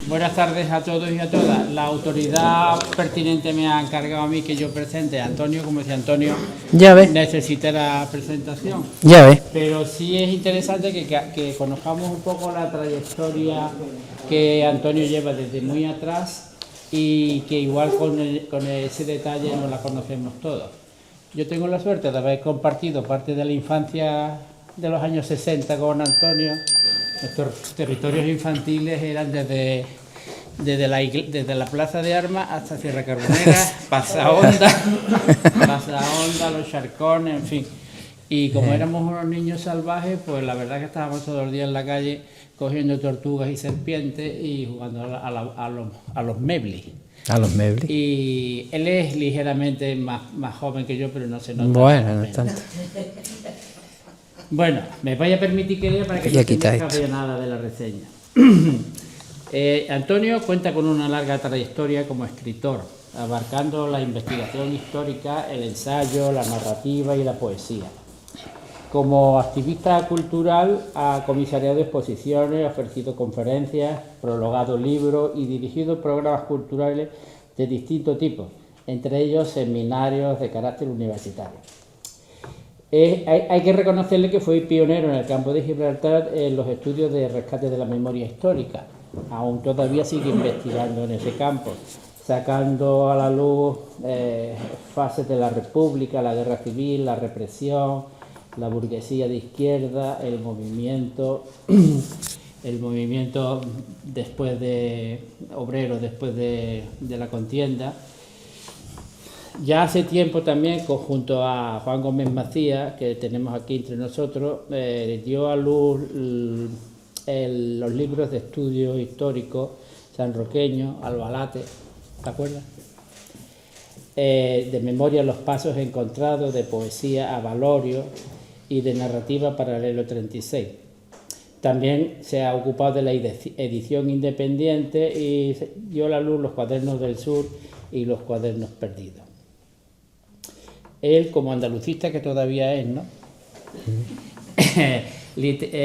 Buenas tardes a todos y a todas. La autoridad pertinente me ha encargado a mí que yo presente a Antonio, como decía Antonio, ya ves, necesita la presentación. Ya ves. Pero sí es interesante que conozcamos un poco la trayectoria que Antonio lleva desde muy atrás y que igual con ese detalle no la conocemos todos. Yo tengo la suerte de haber compartido parte de la infancia de los años 60 con Antonio. Nuestros territorios infantiles eran desde la Plaza de Armas hasta Sierra Carbonera, Pasaonda, Los Charcones, en fin. Y como éramos unos niños salvajes, pues la verdad que estábamos todos los días en la calle cogiendo tortugas y serpientes y jugando a los Meblis. A los Meblis. Y él es ligeramente más joven que yo, pero no se nota. Bueno, no tanto. Bueno, me vaya a permitir que lea para que ya no tenga nada de la reseña. Antonio cuenta con una larga trayectoria como escritor, abarcando la investigación histórica, el ensayo, la narrativa y la poesía. Como activista cultural ha comisariado exposiciones, ofrecido conferencias, prologado libros y dirigido programas culturales de distintos tipos, entre ellos seminarios de carácter universitario. Hay que reconocerle que fue pionero en el campo de Gibraltar en los estudios de rescate de la memoria histórica. Aún todavía sigue investigando en ese campo, sacando a la luz fases de la República, la Guerra Civil, la represión, la burguesía de izquierda, el movimiento después de obrero, después de la contienda. Ya hace tiempo también, junto a Juan Gómez Macías, que tenemos aquí entre nosotros, dio a luz los libros de estudio histórico sanroqueño, Albalate, ¿te acuerdas? De memoria Los Pasos Encontrados, de poesía Avalorio y de narrativa Paralelo 36. También se ha ocupado de la edición independiente y dio a la luz Los Cuadernos del Sur y Los Cuadernos Perdidos. Él, como andalucista que todavía es, ¿no?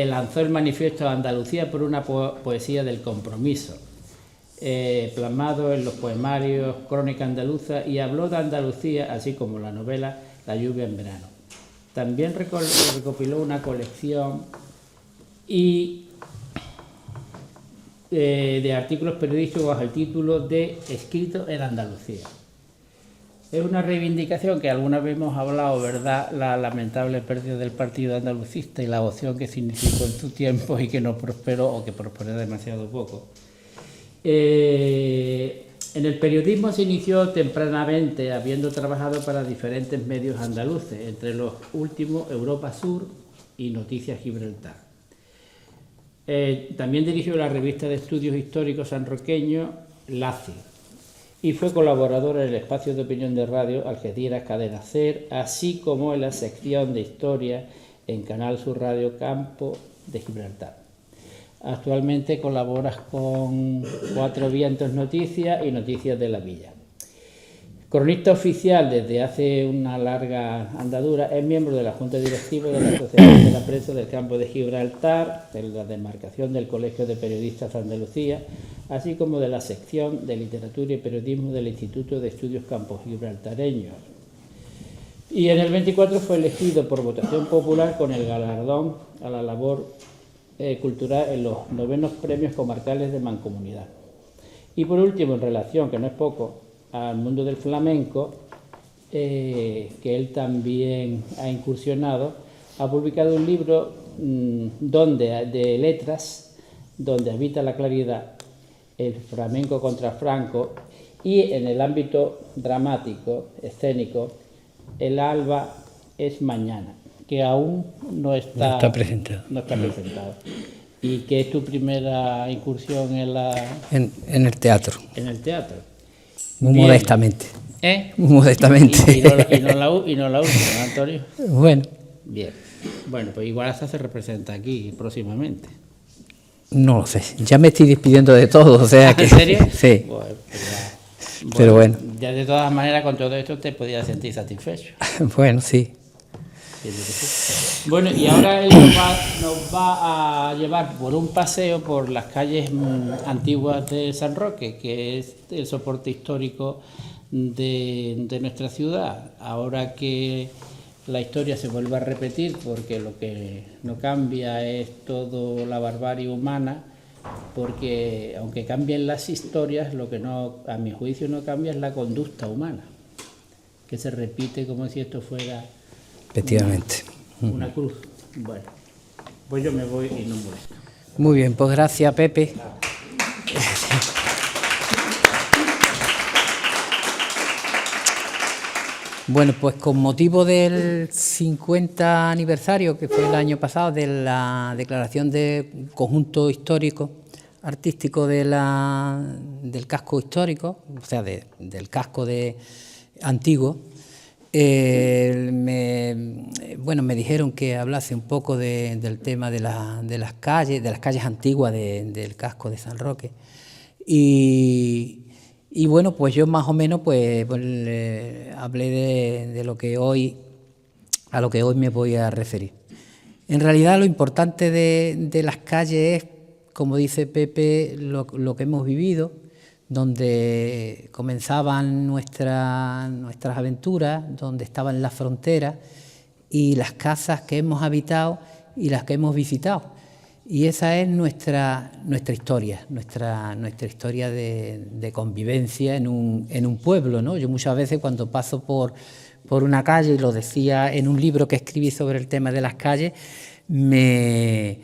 Lanzó el manifiesto Andalucía por una poesía del compromiso, plasmado en los poemarios Crónica Andaluza, y habló de Andalucía, así como la novela La lluvia en verano. También recopiló una colección de artículos periodísticos bajo el título de Escrito en Andalucía. Es una reivindicación que alguna vez hemos hablado, ¿verdad?, la lamentable pérdida del partido andalucista y la opción que significó en su tiempo y que no prosperó o que prosperó demasiado poco. En el periodismo se inició tempranamente, habiendo trabajado para diferentes medios andaluces, entre los últimos Europa Sur y Noticias Gibraltar. También dirigió la revista de estudios históricos sanroqueño LACI, y fue colaborador en el espacio de opinión de radio Algeciras Cadena Ser, así como en la sección de historia en Canal Sur Radio Campo de Gibraltar. Actualmente colaboras con Cuatro Vientos Noticias y Noticias de la Villa. Cronista oficial desde hace una larga andadura, es miembro de la Junta Directiva de la Asociación de la Prensa del Campo de Gibraltar, de la demarcación del Colegio de Periodistas de Andalucía, así como de la sección de Literatura y Periodismo del Instituto de Estudios Campos Gibraltareños. Y en el 24 fue elegido por votación popular con el galardón a la labor cultural en los 9º premios comarcales de Mancomunidad. Y por último, en relación, que no es poco, al mundo del flamenco, que él también ha incursionado, ha publicado un libro de letras, donde habita la claridad, el flamenco contra Franco, y en el ámbito dramático, escénico, el alba es mañana, que aún no está presentado. ¿Y qué es tu primera incursión en el teatro? En el teatro. Muy Bien. modestamente. Muy modestamente. Y no la usa, ¿no, Antonio? Bueno. Bien. Bueno, pues igual hasta se representa aquí próximamente. No lo sé. Ya me estoy despidiendo de todo, o sea que... ¿En serio? Sí. Bueno, pero bueno. Ya de todas maneras, con todo esto te podías sentir satisfecho. Bueno, sí. Tiene que ser. Bueno, y ahora él nos va a llevar por un paseo por las calles antiguas de San Roque, que es el soporte histórico de nuestra ciudad. Ahora que la historia se vuelve a repetir, porque lo que no cambia es todo la barbarie humana, porque aunque cambien las historias, lo que no, a mi juicio, no cambia es la conducta humana, que se repite como si esto fuera Efectivamente. una cruz. Bueno, pues yo me voy y no molesto. Muy bien, pues gracias, Pepe. Bueno, pues con motivo del 50 aniversario, que fue el año pasado, de la declaración de conjunto histórico artístico del casco histórico, o sea, del casco antiguo, me dijeron que hablase un poco del tema de las calles antiguas del casco de San Roque. Y bueno, pues yo más o menos hablé de lo que hoy me voy a referir. En realidad lo importante de las calles es, como dice Pepe, lo que hemos vivido, donde comenzaban nuestras aventuras, donde estaban las fronteras y las casas que hemos habitado y las que hemos visitado. Y esa es nuestra historia, nuestra historia de convivencia en un pueblo, ¿no? Yo muchas veces cuando paso por una calle, y lo decía en un libro que escribí sobre el tema de las calles, me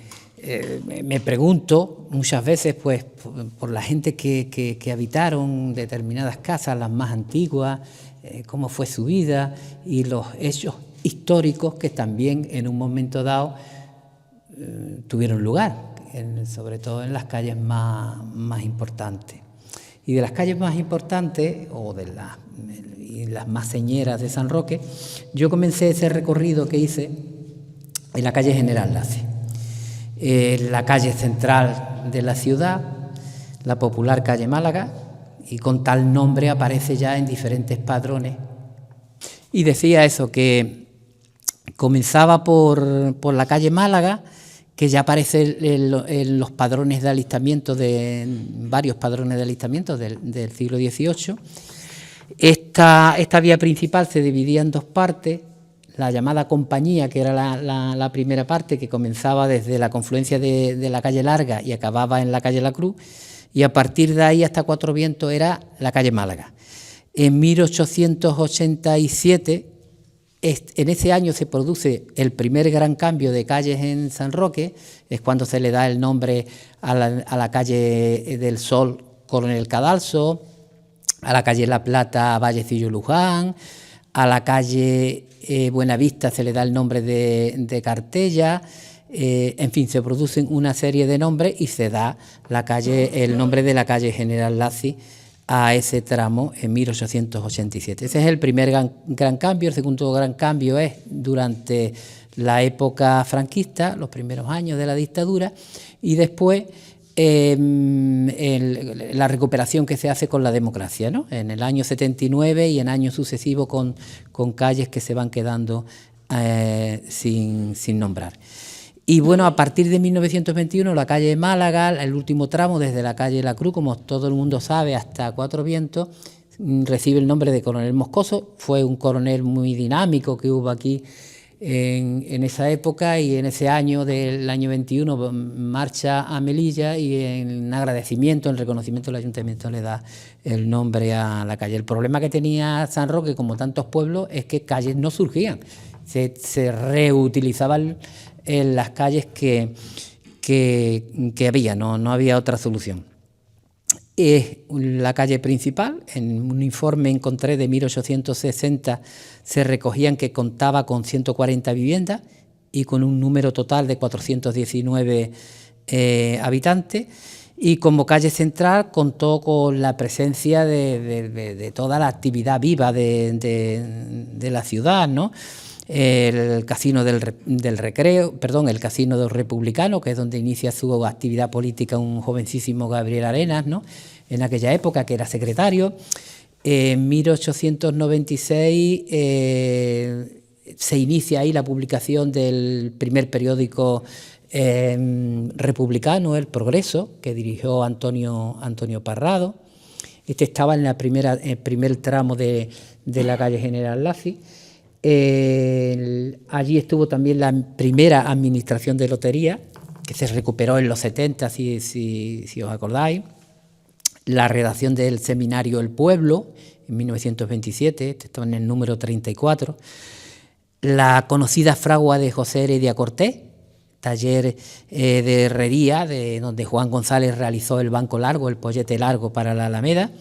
pregunto muchas veces pues por la gente que habitaron determinadas casas, las más antiguas, cómo fue su vida y los hechos históricos que también en un momento dado tuvieron lugar, sobre todo en las calles más importantes. Y de las calles más importantes, o de las más señeras de San Roque, yo comencé ese recorrido que hice en la calle General Laci, la calle central de la ciudad, la popular calle Málaga, y con tal nombre aparece ya en diferentes padrones. Y decía eso, que comenzaba por la calle Málaga, que ya aparece en los padrones de alistamiento, varios padrones de alistamiento del siglo XVIII. Esta vía principal se dividía en dos partes, la llamada Compañía, que era la primera parte, que comenzaba desde la confluencia de la calle Larga y acababa en la calle La Cruz, y a partir de ahí hasta Cuatro Vientos era la calle Málaga. En 1887, en ese año se produce el primer gran cambio de calles en San Roque, es cuando se le da el nombre a la calle del Sol Coronel Cadalso, a la calle La Plata Vallecillo Luján, a la calle Buenavista se le da el nombre de Cartella, en fin, se producen una serie de nombres y se da el nombre de la calle General Laci a ese tramo en 1887. Ese es el primer gran cambio. El segundo gran cambio es durante la época franquista, los primeros años de la dictadura, y después la recuperación que se hace con la democracia, ¿no? En el año 79 y en años sucesivos con calles que se van quedando sin nombrar. Y bueno, a partir de 1921, la calle Málaga, el último tramo, desde la calle La Cruz, como todo el mundo sabe, hasta Cuatro Vientos, recibe el nombre de Coronel Moscoso. Fue un coronel muy dinámico que hubo aquí en esa época, y en ese año del año 21 marcha a Melilla y en agradecimiento, en reconocimiento, el ayuntamiento le da el nombre a la calle. El problema que tenía San Roque, como tantos pueblos, es que calles no surgían, se reutilizaban en las calles que había, no había otra solución. Es la calle principal. En un informe encontré de 1860 se recogían que contaba con 140 viviendas y con un número total de 419 habitantes, y como calle central contó con la presencia de toda la actividad viva de la ciudad, ¿no? El Casino del Recreo, el Casino del Republicano, que es donde inicia su actividad política un jovencísimo Gabriel Arenas, ¿no? En aquella época, que era secretario. En 1896 se inicia ahí la publicación del primer periódico republicano, El Progreso, que dirigió Antonio Parrado. Este estaba en el primer tramo de la calle General Lacy. Allí estuvo también la primera administración de lotería, que se recuperó en los 70, si os acordáis. La redacción del seminario El Pueblo, en 1927, este estaba en el número 34. La conocida fragua de José Heredia Cortés, taller de herrería, donde Juan González realizó el banco largo, el pollete largo para la Alameda.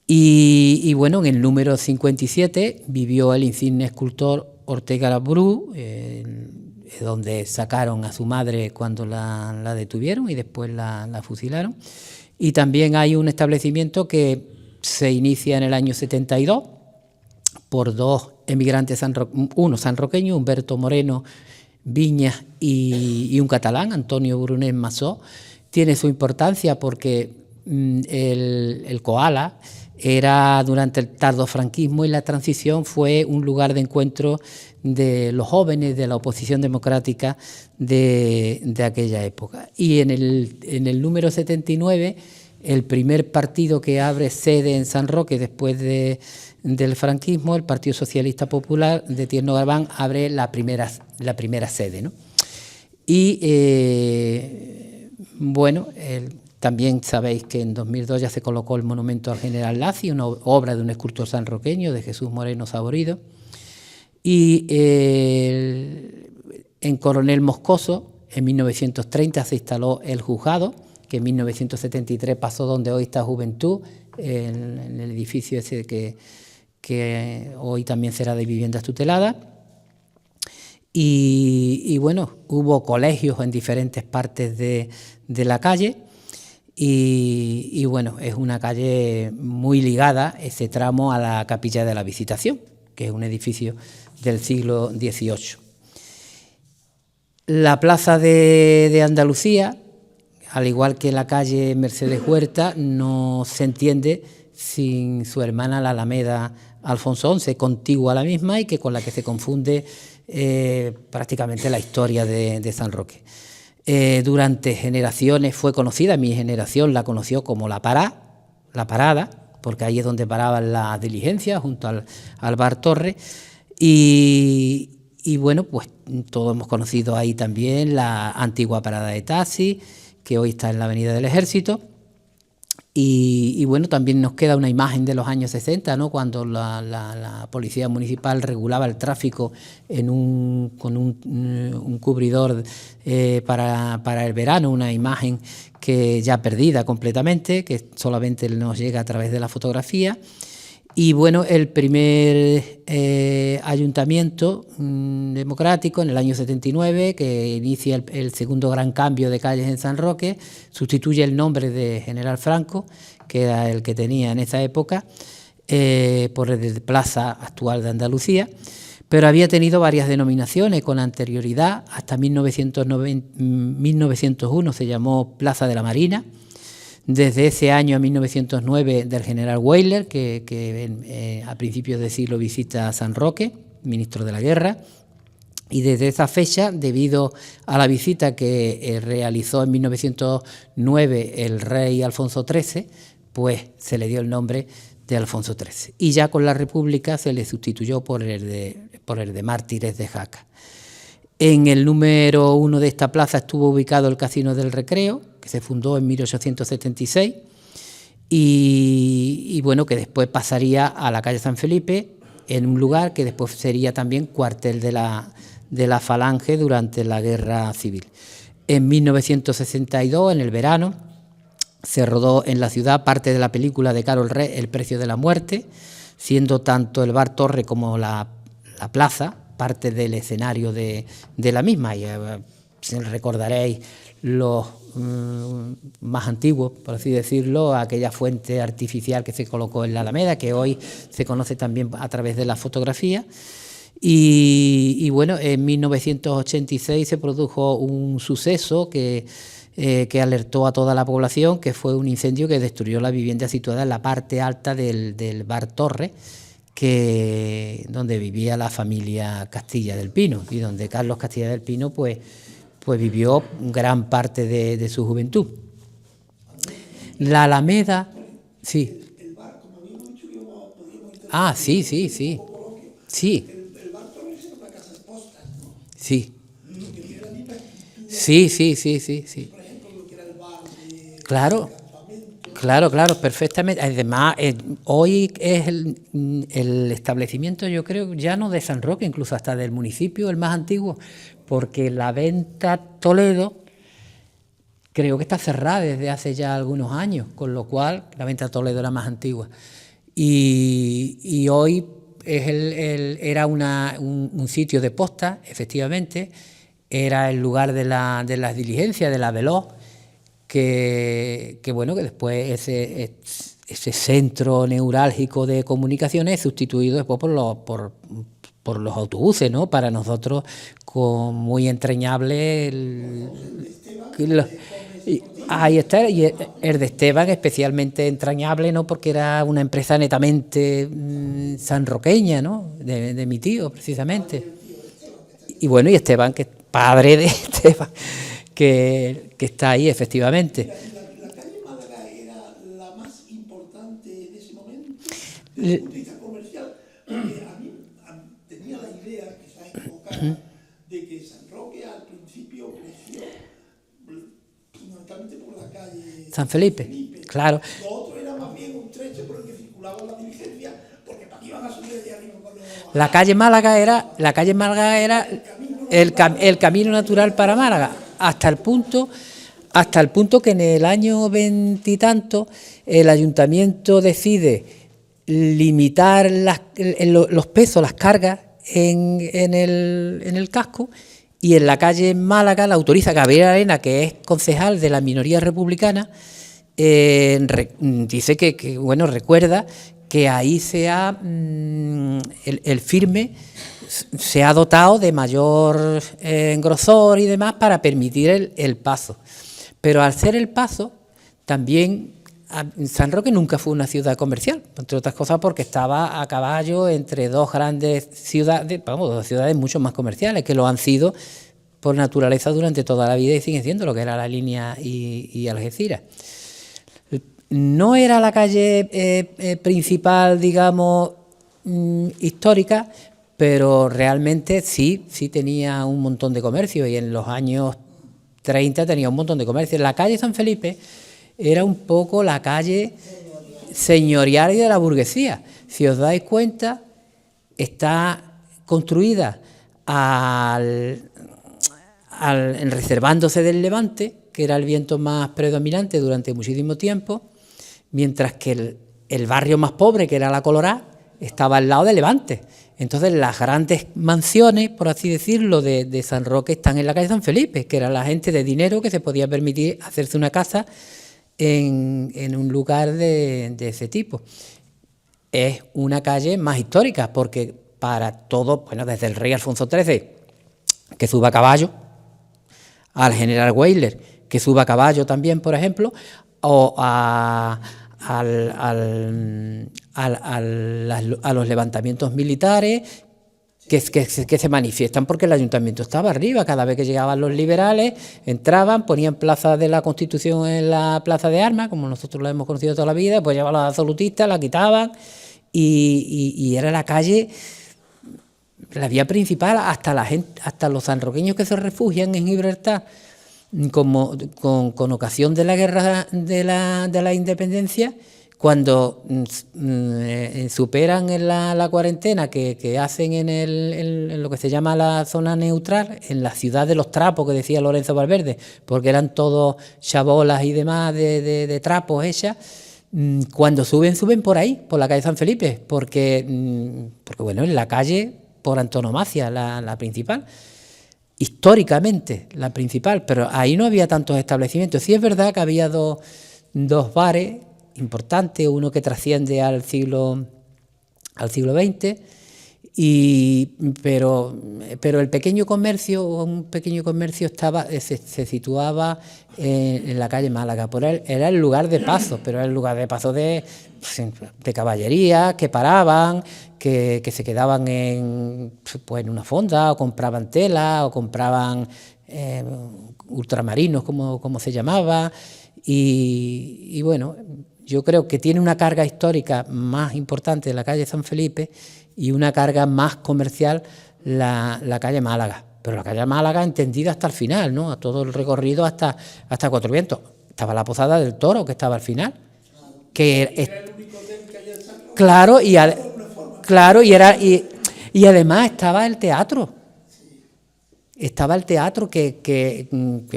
Y bueno, en el número 57 vivió el insigne escultor Ortega Bru, donde sacaron a su madre cuando la detuvieron y después la fusilaron. Y también hay un establecimiento que se inicia en el año 72 por dos emigrantes, uno sanroqueño, Humberto Moreno Viñas, y un catalán, Antonio Brunet Massó. Tiene su importancia porque el Koala era durante el tardofranquismo y la transición fue un lugar de encuentro de los jóvenes de la oposición democrática de aquella época. Y en el número 79, el primer partido que abre sede en San Roque después del franquismo, el Partido Socialista Popular de Tierno Galván, abre la primera sede, ¿no? Y bueno, también sabéis que en 2002 ya se colocó el monumento al general Lacy, una obra de un escultor sanroqueño, de Jesús Moreno Saborido. Y en Coronel Moscoso, en 1930, se instaló el juzgado, que en 1973 pasó donde hoy está Juventud, en el edificio ese que hoy también será de viviendas tuteladas. Y bueno, hubo colegios en diferentes partes de la calle. Y bueno, es una calle muy ligada, ese tramo, a la Capilla de la Visitación, que es un edificio del siglo XVIII. La Plaza de Andalucía, al igual que la calle Mercedes Huerta, no se entiende sin su hermana la Alameda Alfonso XI, contigua a la misma y que con la que se confunde prácticamente la historia de San Roque. Durante generaciones fue conocida, mi generación la conoció como la Parada, porque ahí es donde paraban las diligencias, junto al Bar Torre, y bueno, pues todos hemos conocido ahí también la antigua parada de taxi, que hoy está en la Avenida del Ejército, y bueno, también nos queda una imagen de los años 60, ¿no?, cuando la Policía Municipal regulaba el tráfico con un cubridor para el verano, una imagen que ya perdida completamente, que solamente nos llega a través de la fotografía. Y bueno, el primer ayuntamiento democrático en el año 79, que inicia el segundo gran cambio de calles en San Roque, sustituye el nombre de General Franco, que era el que tenía en esa época, por el de Plaza actual de Andalucía, pero había tenido varias denominaciones con anterioridad. Hasta 1901 se llamó Plaza de la Marina. Desde ese año a 1909 del general Weyler, que a principios del siglo visita San Roque, ministro de la Guerra, y desde esa fecha, debido a la visita que realizó en 1909 el rey Alfonso XIII, pues se le dio el nombre de Alfonso XIII. Y ya con la República se le sustituyó por el de Mártires de Jaca. En el número 1 de esta plaza estuvo ubicado el Casino del Recreo, que se fundó en 1876, y bueno, que después pasaría a la calle San Felipe, en un lugar que después sería también cuartel de la Falange durante la Guerra Civil. En 1962, en el verano, se rodó en la ciudad parte de la película de Carol Red, El precio de la muerte, siendo tanto el Bar Torre como la plaza parte del escenario de la misma. Y recordaréis los más antiguos, por así decirlo, aquella fuente artificial que se colocó en la Alameda, que hoy se conoce también a través de la fotografía. Y bueno, en 1986 se produjo un suceso que alertó a toda la población, que fue un incendio que destruyó la vivienda situada en la parte alta del Bar Torre, donde vivía la familia Castilla del Pino y donde Carlos Castilla del Pino pues vivió gran parte de su juventud. La Alameda, sí. Ah, sí. Sí. Sí. Sí. Claro, perfectamente. Además, hoy es el establecimiento, yo creo, ya no de San Roque, incluso hasta del municipio, el más antiguo, porque la Venta Toledo creo que está cerrada desde hace ya algunos años, con lo cual la Venta Toledo era más antigua. Y hoy era un sitio de posta, efectivamente, era el lugar de las diligencias, de la veloz, que después ese centro neurálgico de comunicaciones es sustituido después por los autobuses, ¿no? Para nosotros, muy entrañable ahí está, y el de Esteban especialmente entrañable, ¿no? Porque era una empresa netamente sanroqueña, ¿no? De mi tío, precisamente. Y Esteban, que es padre de Esteban, que está ahí, efectivamente. ¿La calle Málaga era la más importante en ese momento desde el punto de vista comercial? Porque a mí tenía la idea, quizás equivocada, de que San Roque al principio creció fundamentalmente por la calle San Felipe, claro. Lo otro era más bien un trecho por el que circulaba la diligencia, porque para que iban a subir de arriba con los... La calle Málaga era el camino natural para Málaga, hasta el punto que en el año 20 y tanto el ayuntamiento decide limitar los pesos, las cargas en el casco, y en la calle Málaga la autoriza Gabriel Arena, que es concejal de la minoría republicana, dice que recuerda que ahí el firme se ha dotado de mayor engrosor y demás para permitir el paso. Pero al ser el paso, también San Roque nunca fue una ciudad comercial, entre otras cosas porque estaba a caballo entre dos grandes ciudades, dos ciudades mucho más comerciales, que lo han sido por naturaleza durante toda la vida y siguen siendo, lo que era La Línea y Algeciras. No era la calle principal, digamos, histórica, pero realmente sí tenía un montón de comercio, y en los años 30 tenía un montón de comercio. La calle San Felipe era un poco la calle señorial y de la burguesía. Si os dais cuenta, está construida reservándose del levante, que era el viento más predominante durante muchísimo tiempo, mientras que el barrio más pobre, que era La Colorá, estaba al lado de Levante. Entonces las grandes mansiones, por así decirlo, de San Roque están en la calle San Felipe, que era la gente de dinero que se podía permitir hacerse una casa en un lugar de ese tipo. Es una calle más histórica, porque para todo, desde el rey Alfonso XIII, que sube a caballo, al general Weyler, que sube a caballo también, por ejemplo, o a los levantamientos militares que se manifiestan porque el ayuntamiento estaba arriba. Cada vez que llegaban los liberales, entraban, ponían Plaza de la Constitución en la Plaza de Armas, como nosotros la hemos conocido toda la vida, pues llegaban los absolutistas, la quitaban, y era la calle, la vía principal, hasta los sanroqueños que se refugian en Gibraltar con ocasión de la guerra de la independencia, cuando superan en la cuarentena que hacen en lo que se llama la zona neutral, en la ciudad de los trapos, que decía Lorenzo Valverde, porque eran todos chabolas y demás de trapos hechas. Cuando suben por ahí, por la calle San Felipe, porque en la calle por antonomasia, la principal, históricamente la principal, pero ahí no había tantos establecimientos. Sí es verdad que había dos bares importantes, uno que trasciende al siglo XX Pero el pequeño comercio, un pequeño comercio se situaba en la calle Málaga. Era el lugar de paso, pero era el lugar de paso de caballería, que paraban, que se quedaban en una fonda, o compraban tela, o compraban ultramarinos, como se llamaba, y bueno, yo creo que tiene una carga histórica más importante la calle San Felipe y una carga más comercial la calle Málaga. Pero la calle Málaga entendida hasta el final, ¿no? A todo el recorrido hasta Cuatro Vientos. Estaba la Posada del Toro, que estaba al final. Claro, y además estaba el teatro. Estaba el teatro que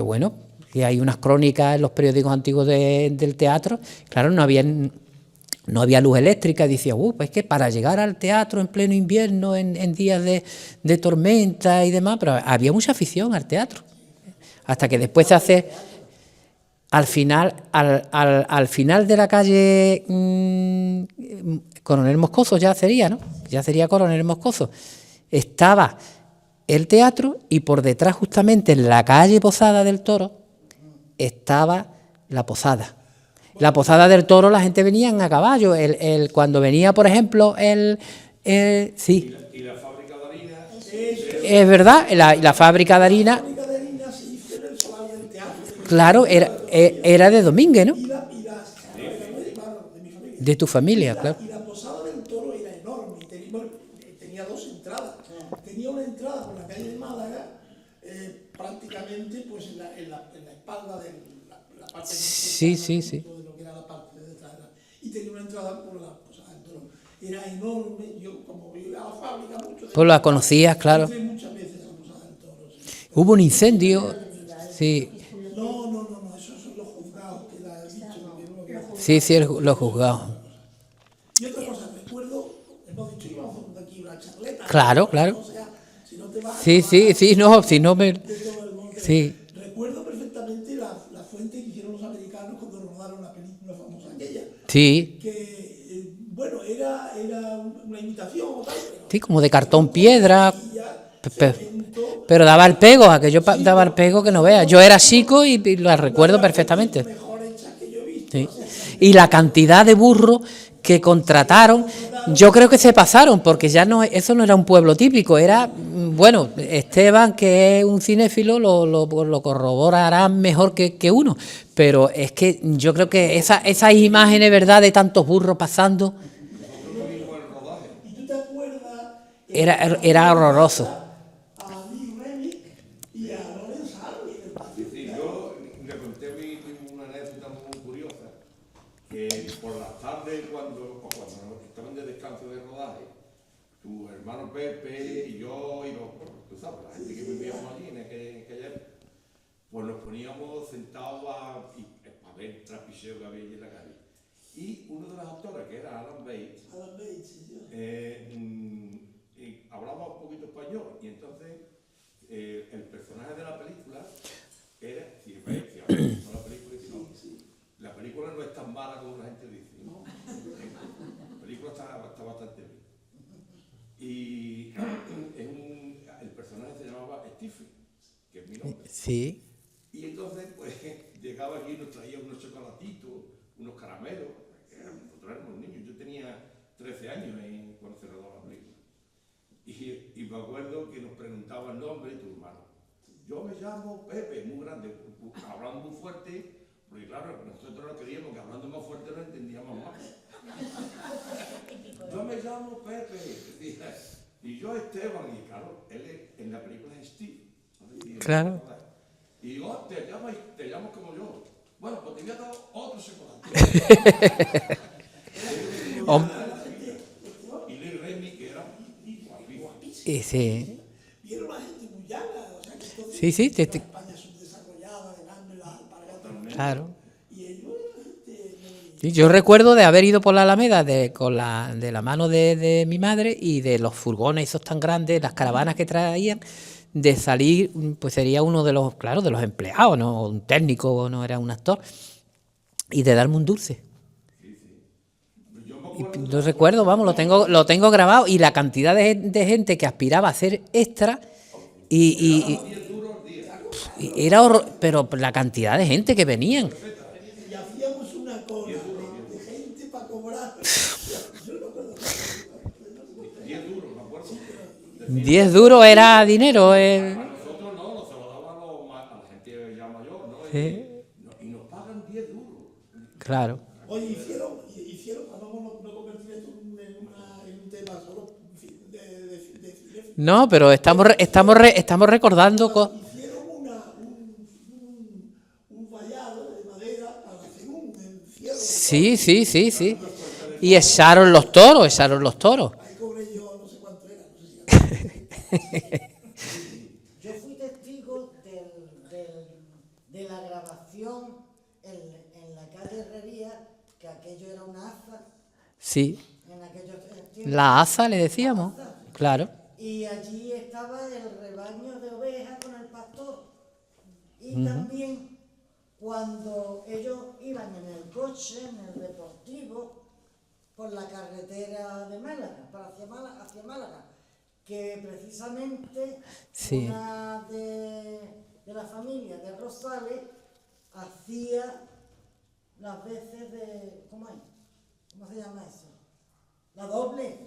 bueno, que hay unas crónicas en los periódicos antiguos del teatro. Claro, no había luz eléctrica, decía, pues es que para llegar al teatro en pleno invierno, en días de tormenta y demás, pero había mucha afición al teatro. Hasta que después se hace, al final de la calle Coronel Moscoso ya sería, ¿no? Ya sería Coronel Moscoso. Estaba el teatro y por detrás, justamente en la calle Posada del Toro, estaba la posada. La Posada del Toro, la gente venía a caballo. Cuando venía, por ejemplo, sí. ¿Y la fábrica de harina? Es verdad, la fábrica de harina. La fábrica de harina se hizo en el solar del teatro. Claro, era de Domínguez, ¿no? De mi familia. De tu familia, claro. Y la Posada del Toro era enorme. Tenía dos entradas. Tenía una entrada por la calle de Málaga, prácticamente pues en la espalda de la parte Sí. de lo que era la parte de detrás. Y tenía una entrada por la Posada del Toro. Era enorme. Yo, como iba a la fábrica mucho, Pues la conocías, claro. entré muchas veces a la Posada del Toro. Sí. Hubo un incendio, sí. No, esos son los juzgados que la he dicho. Sí, los juzgados. Y otra cosa, recuerdo, hemos dicho que íbamos a hacer aquí una charleta. Claro. O sea, si no te vas a Sí, si no me... de todo el mundo. Sí, Recuerdo perfectamente la fuente que hicieron los americanos cuando rodaron la película famosa aquella. sí. Que, bueno, era una imitación o tal, pero Sí, como de cartón piedra, ya pero daba el pego, aquello daba el pego que no veas. Yo era chico y la recuerdo perfectamente. mejor hecha que yo he visto. Sí. Y la cantidad de burros que contrataron, yo creo que se pasaron, porque ya no, eso no era un pueblo típico, era, bueno, Esteban, que es un cinéfilo, lo corroborará mejor que uno, pero es que yo creo que esas imágenes, ¿verdad?, de tantos burros pasando, ¿Y tú te acuerdas era horroroso. a Lee Remick y a Lawrence Harvey? Sí, yo le conté una anécdota muy curiosa, que por las tardes, cuando estaban de descanso de rodaje, tu hermano Pepe y yo, y tú sabes, la gente que vivíamos allí en aquella época, pues nos poníamos sentados a ver el trapicheo que había allí en la calle. Y uno de los actores, que era Alan Bates, hablaba un poquito español, y entonces el personaje de la película era, si la película, la película no es tan mala como la gente dice, ¿no? La película está bastante bien. Y el personaje se llamaba Stephen, que es mi nombre. Sí. Y entonces, pues, llegaba aquí y nos traía unos chocolatitos, unos caramelos, nosotros éramos niños, yo tenía 13 años cuando se rodó la película. Y me acuerdo que nos preguntaba el nombre de tu hermano. Yo me llamo Pepe, muy grande, hablando muy fuerte, porque claro, nosotros no queríamos que hablando más fuerte no entendíamos más. Yo me llamo Pepe, y yo Esteban, y claro, él en la película es Steve. Claro. Y digo, te llamas como yo. Bueno, pues te voy a dar otro chocolate. Y Lee Remy, que era guapísimo. Sí. Y era una gente muy llana, o sea que entonces Sí, la España subdesarrollada, de darme las alpargatas. claro. Y ellos eran gente muy... Sí, yo recuerdo de haber ido por la Alameda de la mano de mi madre y de los furgones esos tan grandes, las caravanas que traían, de salir, pues sería uno de los, claro, de los empleados, no un técnico, no era un actor, y de darme un dulce. no recuerdo, vamos, lo tengo grabado, y la cantidad de gente que aspiraba a ser extra y era pero la cantidad de gente que venían. Y hacíamos una cola de gente para cobrar. Yo no recuerdo. 10 duros, me acuerdo. 10 duros era dinero. A nosotros no, se lo daban a la gente ya mayor, ¿no? Sí. Y nos pagan 10 duros. Claro. Oye, hicieron, vamos no convertir esto en un tema solo de cine. No, pero estamos recordando Hicieron un vallado de madera para hacer un encierro. sí. Y echaron los toros. Ahí cobré yo, no sé cuánto era, no sé si Yo fui testigo de la grabación en la calle Herrería, que aquello era una aza, Sí, en aquellos tiempos. la asa le decíamos, claro. Y allí estaba el rebaño de ovejas con el pastor. Y también cuando ellos iban en el coche, en el deportivo, por la carretera de Málaga, hacia Málaga, que precisamente Sí. una de la familia de Rosales hacía las veces de... ¿Cómo se llama eso? La doble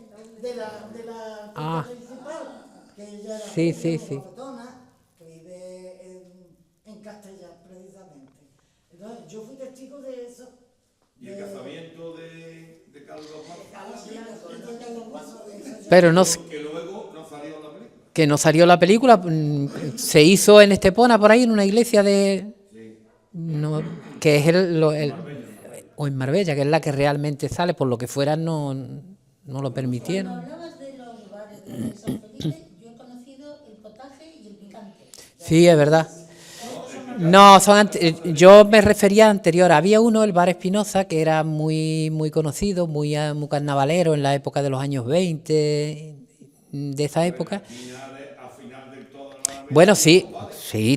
de la Ah. principal, que ella era Sí, rubia, sí. guapetona, que vive en Castellar, precisamente. Entonces, yo fui testigo de eso. Y el casamiento de Carlos Paz, Pero no, que luego no salió en la película. que no salió la película, se hizo en Estepona, por ahí, en una iglesia no, que es o en Marbella, que es la que realmente sale, por lo que fuera no lo permitieron. Cuando hablabas de los bares de San Felipe, yo he conocido el potaje y el picante. Sí, es verdad. No, yo me refería anterior. Había uno, el Bar Espinosa, que era muy conocido, muy carnavalero en la época de los años 20, de esa época. A final de toda la... Bueno, sí,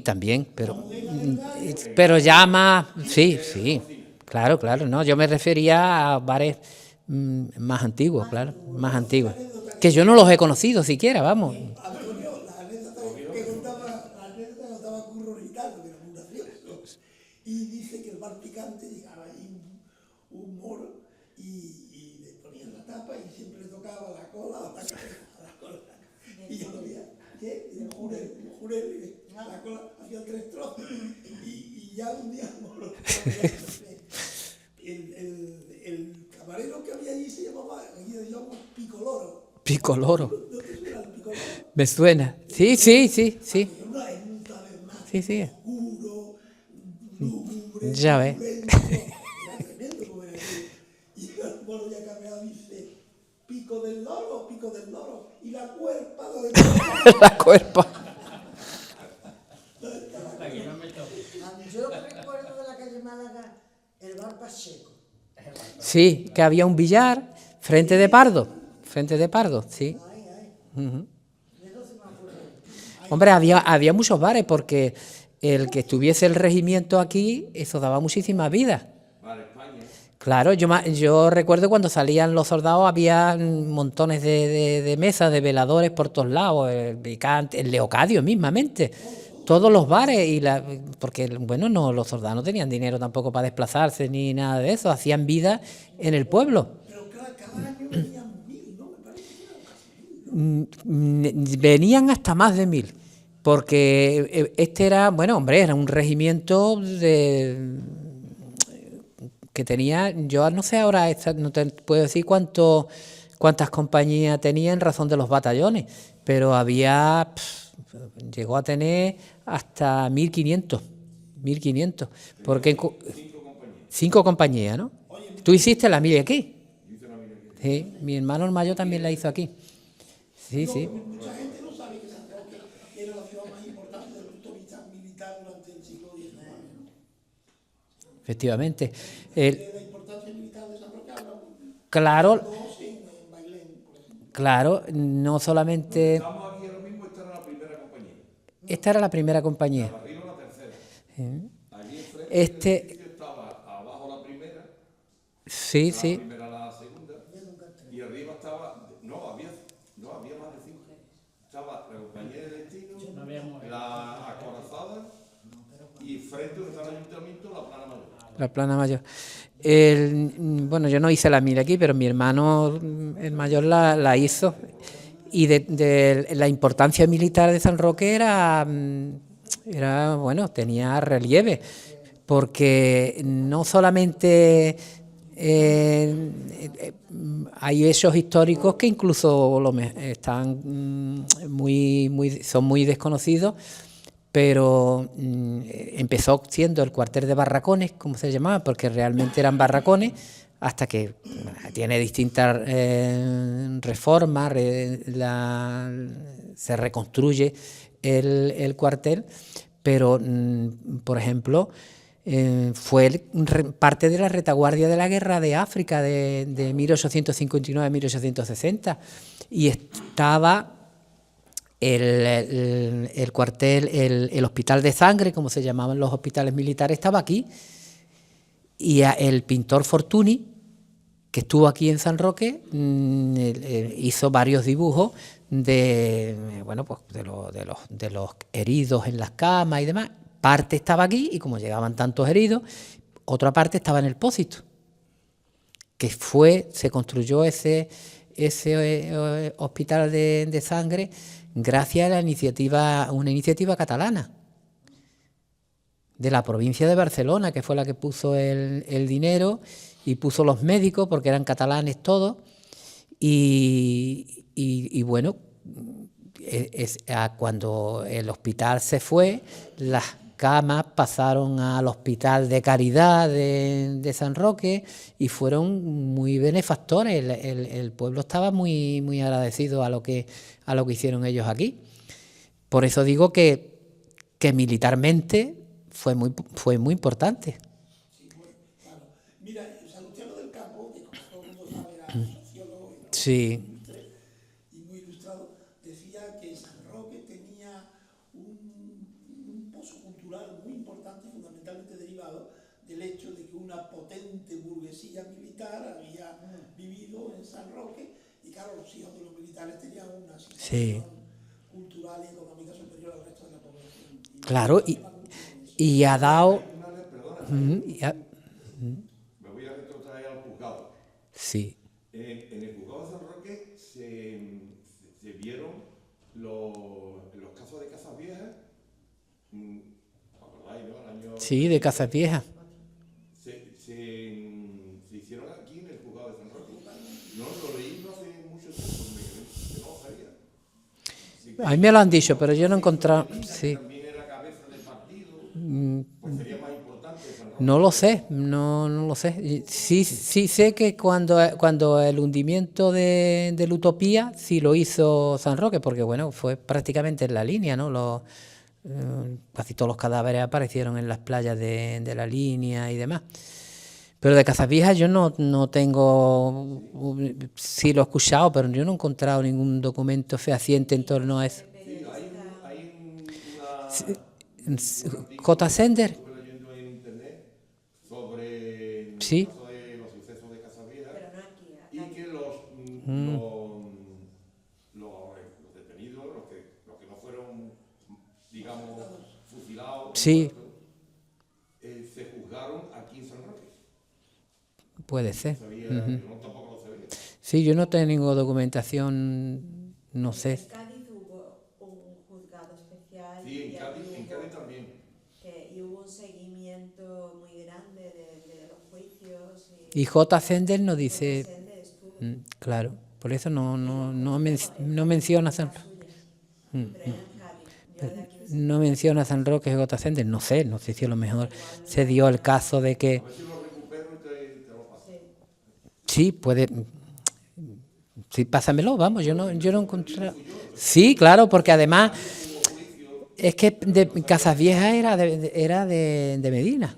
también, pero ya más, sí, claro, no, yo me refería a bares más antiguos, claro, más antiguos, que yo no los he conocido siquiera, vamos. Antonio, la anécdota que contaba Curro Gitano, que era muy gracioso, y dice que el bar picante llegaba ahí un moro y le ponían la tapa y siempre le tocaba la cola a la cola. Y yo decía, ¿qué? Y el jurel, la cola hacía 3 trozos. Y ya un día el moro, el camarero que había allí se llamaba Picoloro. Picoloro, ¿No te suena el Picoloro? me suena, sí, En un tabernario sí, oscuro, lúgubre, ya ves. era tremendo comer aquello. Y el moro ya cambiado dice, pico del loro, y la cuerpa donde La cuerpa. Yo recuerdo de la calle Málaga el bar Pacheco. Sí, que había un billar frente de Pardo, sí. Eso se me acuerdo. Hombre, había muchos bares, porque el que estuviese el regimiento aquí, eso daba muchísimas vidas. Para España. Claro, yo recuerdo cuando salían los soldados, había montones de mesas, de veladores por todos lados, el Picante, el Leocadio mismamente, todos los bares, porque bueno, no, los soldados no tenían dinero tampoco para desplazarse ni nada de eso, hacían vida en el pueblo. Pero cada año venían 1000, ¿no? Me parece que eran casi 1000. Venían hasta más de 1000, porque este era, bueno, hombre, era un regimiento que tenía, yo no sé ahora, no te puedo decir cuántas compañías tenía en razón de los batallones, pero llegó a tener hasta 1500, porque 5 compañías, ¿no? Tú hiciste la mili aquí. Sí, mi hermano el mayor también la hizo aquí. Sí. Mucha gente no sabe que San Roque era la ciudad más importante desde el punto de vista militar durante el siglo XIX, ¿no? Efectivamente. De la importancia militar de San Roque hablamos. Claro, En Bailén, por ejemplo. claro, no solamente... Estamos aquí ahora mismo, esta era la primera compañía. Esta era la primera compañía. Arriba la tercera. Allí enfrente Este- del edificio estaba abajo la primera, Sí, la sí. primera la segunda, estaba la compañía de destino, No habíamos- la acorazada y frente donde estaba el ayuntamiento, la plana mayor. La plana mayor. Bueno, yo no hice la mil aquí, pero mi hermano, el mayor, la hizo. Y de la importancia militar de San Roque era, bueno, tenía relieve, porque no solamente hay hechos históricos que incluso están son muy desconocidos, pero empezó siendo el cuartel de barracones, como se llamaba, porque realmente eran barracones, hasta que tiene distintas reformas, se reconstruye el cuartel, pero, por ejemplo, fue parte de la retaguardia de la guerra de África de 1859 a 1860, y estaba el cuartel, el hospital de sangre, como se llamaban los hospitales militares, estaba aquí, y el pintor Fortuny, que estuvo aquí en San Roque, hizo varios dibujos de los heridos en las camas y demás. Parte estaba aquí, y como llegaban tantos heridos, otra parte estaba en el Pósito, que se construyó ese hospital de sangre gracias a una iniciativa catalana de la provincia de Barcelona, que fue la que puso el dinero y puso los médicos, porque eran catalanes todos, y bueno, cuando el hospital se fue, las camas pasaron al Hospital de Caridad de San Roque y fueron muy benefactores. El pueblo estaba muy, muy agradecido a lo que hicieron ellos aquí. Por eso digo que militarmente fue muy importante. Sí, bueno, claro. Mira, Salustiano del Campo, que como todo el mundo sabe era sociólogo Sí. y muy ilustrado, decía que San Roque tenía un pozo cultural muy importante, fundamentalmente derivado del hecho de que una potente burguesía militar había vivido en San Roque, y claro, los hijos de los militares tenían una situación cultural y económica superior al resto de la población. Claro, y ha dado... Me voy a retrotraer al juzgado. Sí. En el juzgado de San Roque se vieron los casos de casas viejas, ¿acordáis, no? El año... Sí, de Casas Viejas. Se hicieron aquí en el juzgado de San Roque. No lo leí no hace mucho tiempo, que no lo sabía. Así que, A mí me lo han dicho, pero yo no he encontrado... Sí. también era cabeza del partido, pues sería más importante San Roque. No lo sé, no lo sé. Sí sé que cuando el hundimiento de la Utopía sí lo hizo San Roque, porque bueno, fue prácticamente en la línea, ¿no? Casi todos los cadáveres aparecieron en las playas de la línea y demás. Pero de Casas Viejas yo no tengo, sí lo he escuchado, pero yo no he encontrado ningún documento fehaciente en torno a eso. Sí, hay J. Sender, estuve leyendo en internet sobre el Sí. caso de los sucesos de Casas Viejas Pero no aquí, y aquí. que los detenidos, los que no fueron, digamos, fusilados, Sí. se juzgaron aquí en San Roque. puede ser. Sabía, yo tampoco lo sabía. Sí, yo no tengo documentación, no sé. En Cádiz hubo un juzgado especial Sí, en y Cádiz allí también. y hubo un seguimiento muy grande de los juicios. Y J. Sender nos dice, Sender estuvo claro, por eso no menciona San Roque. pero era en Cádiz. Yo de aquí de No menciona San Roque y J. Sender, no sé si a lo mejor se dio el caso de que... A ver si lo recupero y te lo paso. Sí, puede... Sí, pásamelo, vamos, yo no encontré... Sí, claro, porque además es que de Casas Viejas era de Medina,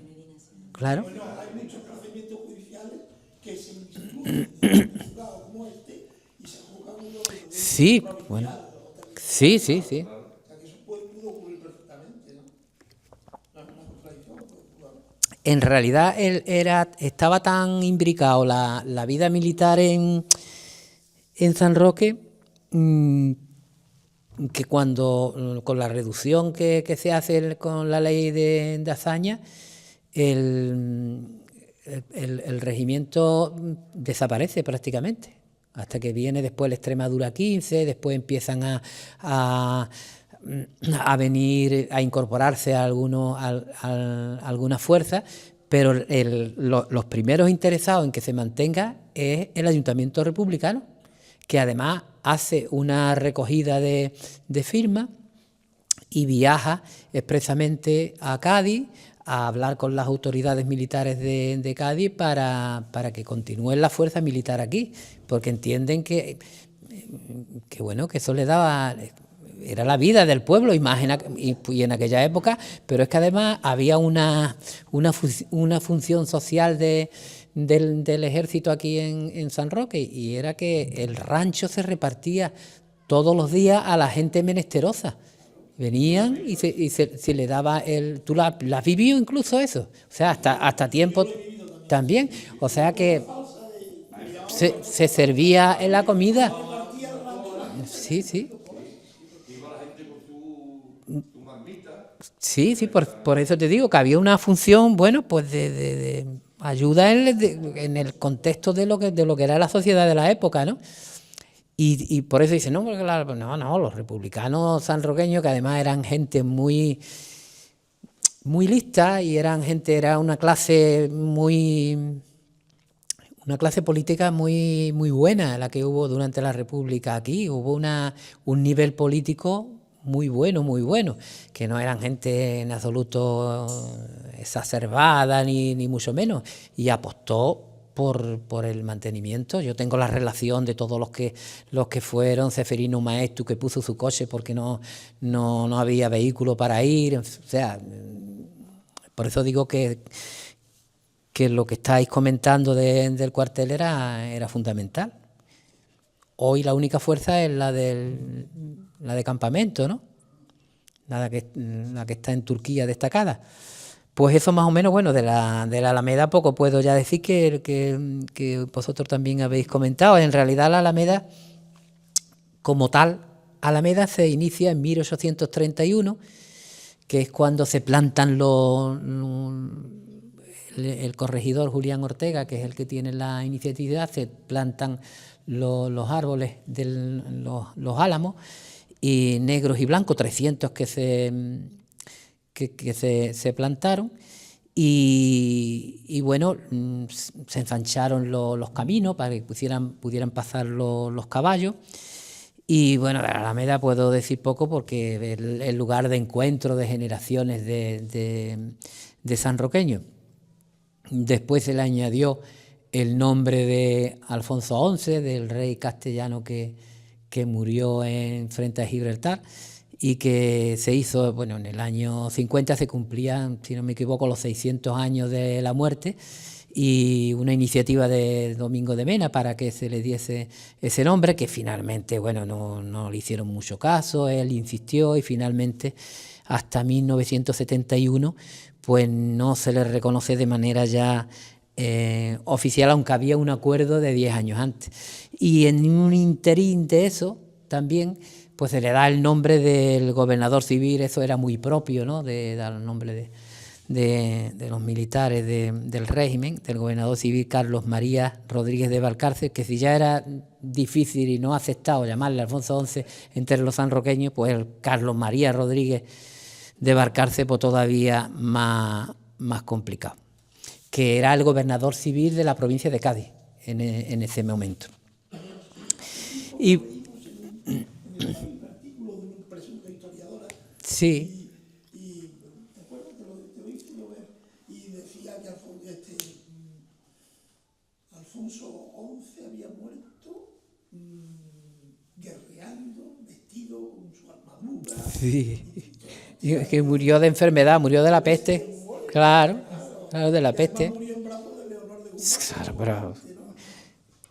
claro. Bueno, hay muchos procedimientos judiciales que se instituyen en un juzgado como este y se juzgan uno de los Sí, bueno, sí. O sea, que eso pudo ocurrir perfectamente, ¿no? No es una contradicción, pudo haber. En realidad estaba tan imbricado la vida militar en San Roque, que cuando, con la reducción que se hace con la ley de Azaña, el regimiento desaparece prácticamente, hasta que viene después la Extremadura 15, después empiezan a venir, a incorporarse a algunas fuerzas, pero los primeros interesados en que se mantenga es el Ayuntamiento Republicano, que además hace una recogida de firmas y viaja expresamente a Cádiz a hablar con las autoridades militares de Cádiz para que continúen la fuerza militar aquí, porque entienden que bueno, que eso le daba, era la vida del pueblo, y más y en aquella época, pero es que además había una función social del ejército aquí en San Roque, y era que el rancho se repartía todos los días a la gente menesterosa. Venían y se le daba ¿Tú la has vivido incluso eso? O sea, hasta tiempo también. O sea que se servía en la comida. Sí, sí. Sí, por eso te digo que había una función, bueno, pues de ayuda en el contexto de lo que era la sociedad de la época, ¿no? Y por eso dicen, los republicanos sanroqueños, que además eran gente muy lista, y era una clase política muy buena la que hubo durante la República aquí. Hubo un nivel político muy bueno, que no eran gente en absoluto exacerbada ni mucho menos, y apostó por el mantenimiento. Yo tengo la relación de todos los que fueron. Ceferino Maestu, que puso su coche porque no había vehículo para ir. O sea, por eso digo que lo que estáis comentando del cuartel era fundamental. Hoy la única fuerza es la de campamento, ¿no? La que está en Turquía destacada. Pues eso más o menos, bueno, de la Alameda poco puedo ya decir que vosotros también habéis comentado. En realidad la Alameda, como tal, Alameda se inicia en 1831, que es cuando se plantan el corregidor Julián Ortega, que es el que tiene la iniciativa, se plantan los árboles de los álamos, y negros y blancos, 300 que se plantaron, y bueno, se ensancharon los caminos para que pudieran pasar los caballos. Y bueno, de la Alameda puedo decir poco, porque es el lugar de encuentro de generaciones de sanroqueños. Después se le añadió el nombre de Alfonso XI, del rey castellano que murió frente a Gibraltar, y que se hizo, bueno, en el año 50 se cumplían, si no me equivoco, los 600 años de la muerte, y una iniciativa de Domingo de Mena para que se le diese ese nombre, que finalmente, bueno, no le hicieron mucho caso. Él insistió, y finalmente hasta 1971 pues no se le reconoce de manera ya oficial, aunque había un acuerdo de 10 años antes. Y en un interín de eso también pues se le da el nombre del gobernador civil. Eso era muy propio, ¿no?, de dar el nombre de los militares del régimen, del gobernador civil Carlos María Rodríguez de Valcárcel, que si ya era difícil y no aceptado llamarle Alfonso XI entre los sanroqueños, pues el Carlos María Rodríguez de Valcárcel, pues todavía más complicado, que era el gobernador civil de la provincia de Cádiz en ese momento. Y artículo de una presunta historiadora. Sí. Y ¿te acuerdas? Te lo hice yo ver. Y decía que Alfonso XI había muerto guerreando, vestido con su armadura. Sí. Y que murió de enfermedad, murió de la peste. Claro, de la peste. Murió en brazos de Leonor de Guzmán. Claro, pero...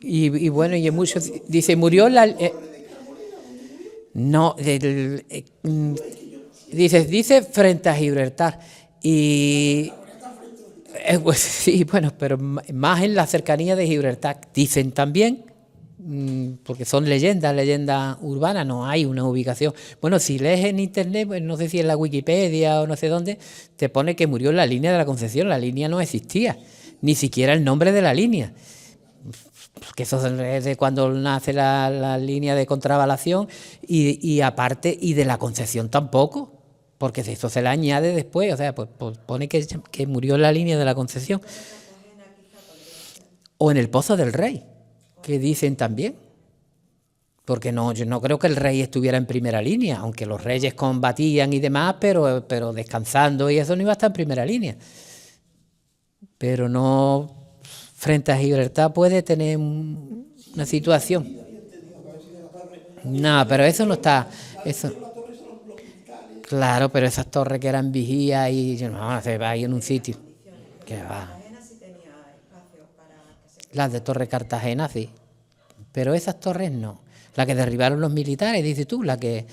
Y bueno, y en muchos... Dice, murió no, dice frente a Gibraltar. Y... pues sí, bueno, pero más en la cercanía de Gibraltar. Dicen también porque son leyendas urbanas, no hay una ubicación. Bueno, si lees en internet, pues no sé si en la Wikipedia o no sé dónde, te pone que murió en la línea de la Concepción, la línea no existía, ni siquiera el nombre de la línea. Que eso es de cuando nace la línea de contravalación y aparte, y de la Concepción tampoco, porque eso se le añade después, o sea, pues pone que murió en la línea de la Concepción. O en el Pozo del Rey, que dicen también, porque no, yo no creo que el rey estuviera en primera línea, aunque los reyes combatían y demás, pero descansando y eso no iba a estar en primera línea. Pero no... Frente a Gibraltar puede tener una situación. No, pero eso no está. Eso. Claro, pero esas torres que eran vigías y no, se va ahí en un sitio. Que va. Las de Torre Cartagena sí, pero esas torres no. La que derribaron los militares, dices tú, la que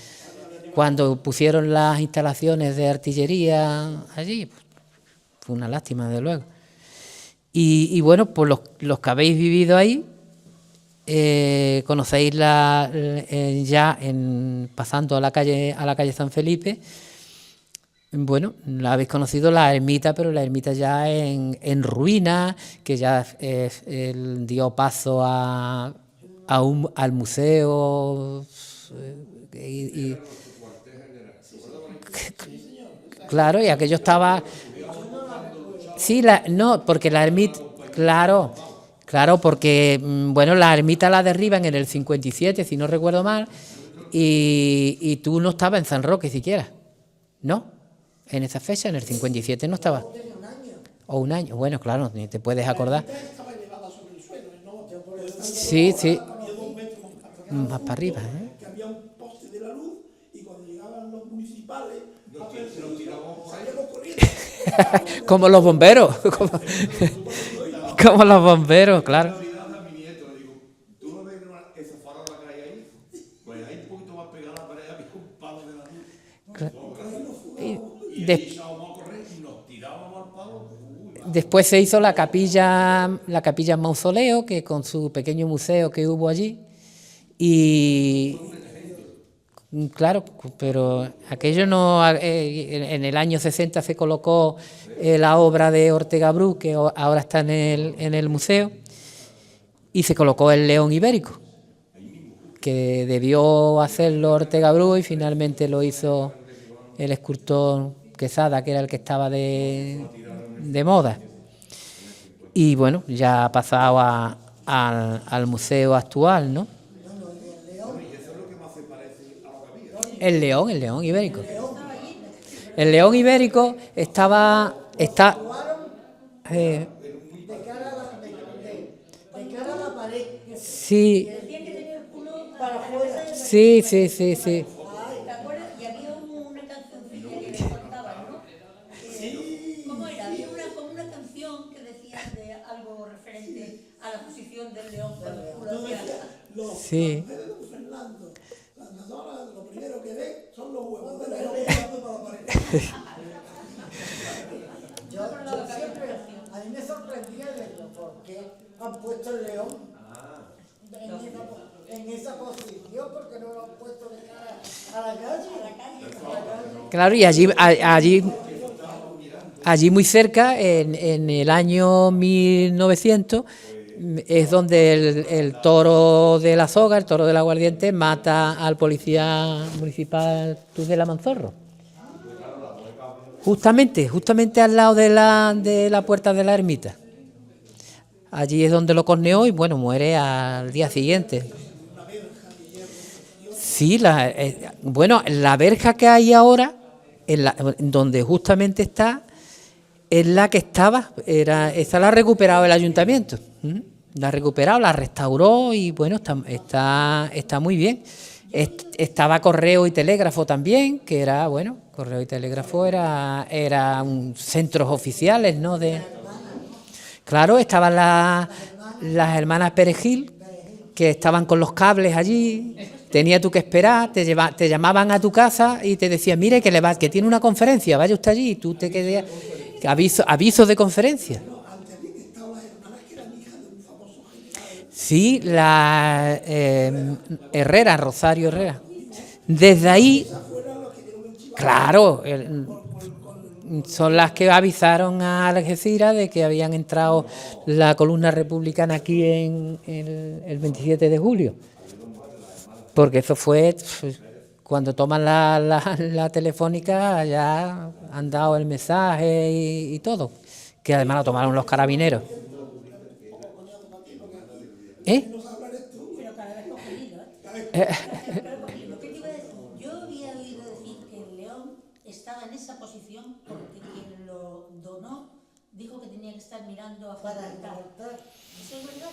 cuando pusieron las instalaciones de artillería allí, pues, fue una lástima, desde luego. Y bueno, pues los que habéis vivido ahí, conocéis pasando a la calle San Felipe, bueno, la habéis conocido la ermita, pero la ermita ya en ruinas, que ya dio paso al museo. Claro, y aquello estaba... Sí, no, porque la ermita, claro, porque, bueno, la ermita la derriban en el 57, si no recuerdo mal, y tú no estabas en San Roque siquiera, ¿no? En esa fecha, en el 57 no estabas. O un año, bueno, claro, ni te puedes acordar. Sí, sí. Más para arriba, ¿eh? Que había un poste de la luz y cuando llegaban los municipales, salíamos corriendo. Como los bomberos, como los bomberos, claro. ¿Tú no ves esa farola que hay ahí? Pues hay un poquito más pegada a la pared, había un palo de la luz. Y íbamos a correr y nos tirábamos al palo. Después se hizo la capilla mausoleo, que con su pequeño museo que hubo allí. Y claro, pero aquello no... en el año 60 se colocó la obra de Ortega Bru, que ahora está en el museo, y se colocó el león ibérico, que debió hacerlo Ortega Bru y finalmente lo hizo el escultor Quesada, que era el que estaba de moda. Y bueno, ya ha pasado al museo actual, ¿no? El león ibérico. El león ibérico está de cara a la pared. Sí. Decían que tenía el culo Para afuera. Sí. ¿Te acuerdas? Y había una cancioncilla que les contaban, ¿no? ¿Cómo era? Había como una canción que decía de algo referente a la posición del león con el culo hacia... Sí. Fernando, lo primero que ve son los huevos de león para la pared. Yo siempre, a mí me sorprendía verlo, porque han puesto el león en esa posición, porque no lo han puesto de cara a la calle. Claro, y allí muy cerca, en el año 1900, es donde el toro de la soga, el toro del aguardiente, mata al policía municipal Tudela Manzorro. Justamente al lado de la puerta de la ermita. Allí es donde lo corneó y bueno, muere al día siguiente. Sí, bueno, la verja que hay ahora, donde justamente está, es la que estaba, esa la ha recuperado el ayuntamiento. La ha recuperado, la restauró y bueno, está muy bien. Estaba correo y telégrafo también, que era, bueno, correo y telégrafo era centros oficiales, ¿no? Claro, estaban las hermanas Perejil, que estaban con los cables allí, tenía tú que esperar, te llamaban a tu casa y te decían, mire que que tiene una conferencia, vaya usted allí, y tú te quedas, aviso de conferencia. Sí, la Herrera, Rosario Herrera. Desde ahí, claro, son las que avisaron a Algeciras de que habían entrado la columna republicana aquí en el 27 de julio. Porque eso fue, cuando toman la telefónica, ya han dado el mensaje y todo, que además lo tomaron los carabineros. Pero cada vez cogido, ¿eh? ¿Qué te iba a decir? Yo había oído decir que el León estaba en esa posición porque quien lo donó dijo que tenía que estar mirando a Para Gibraltar. Gibraltar.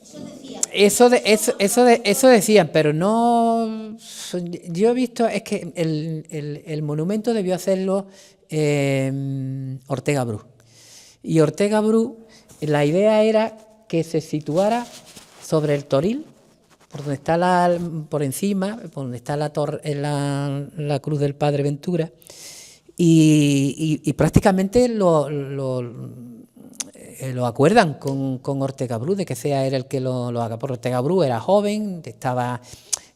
¿Eso es verdad? Eso decía. Eso decían, pero no. Yo he visto, es que el monumento debió hacerlo Ortega Bru. Y Ortega Bru, la idea era que se situara sobre el Toril, por donde está por encima, por donde está la cruz del Padre Ventura, y prácticamente lo acuerdan con Ortega Bru, de que sea él el que lo haga. Porque Ortega Bru era joven, estaba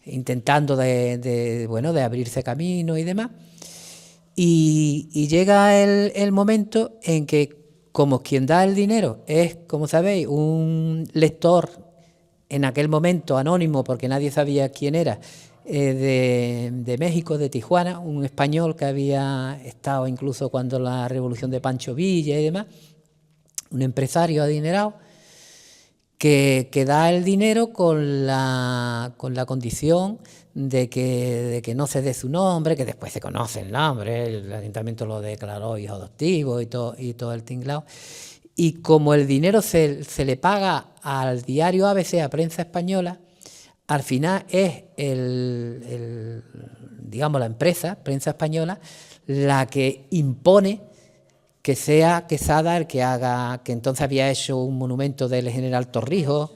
intentando de abrirse camino y demás, y llega el momento en que, como quien da el dinero es, como sabéis, un lector en aquel momento anónimo, porque nadie sabía quién era, de México, de Tijuana, un español que había estado incluso cuando la revolución de Pancho Villa y demás, un empresario adinerado, que da el dinero con la condición de que no se dé su nombre, que después se conoce el nombre, el ayuntamiento lo declaró hijo adoptivo y todo el tinglao. Y como el dinero se le paga al diario ABC, a Prensa Española, al final es digamos la empresa, Prensa Española, la que impone que sea Quesada el que haga, que entonces había hecho un monumento del general Torrijos,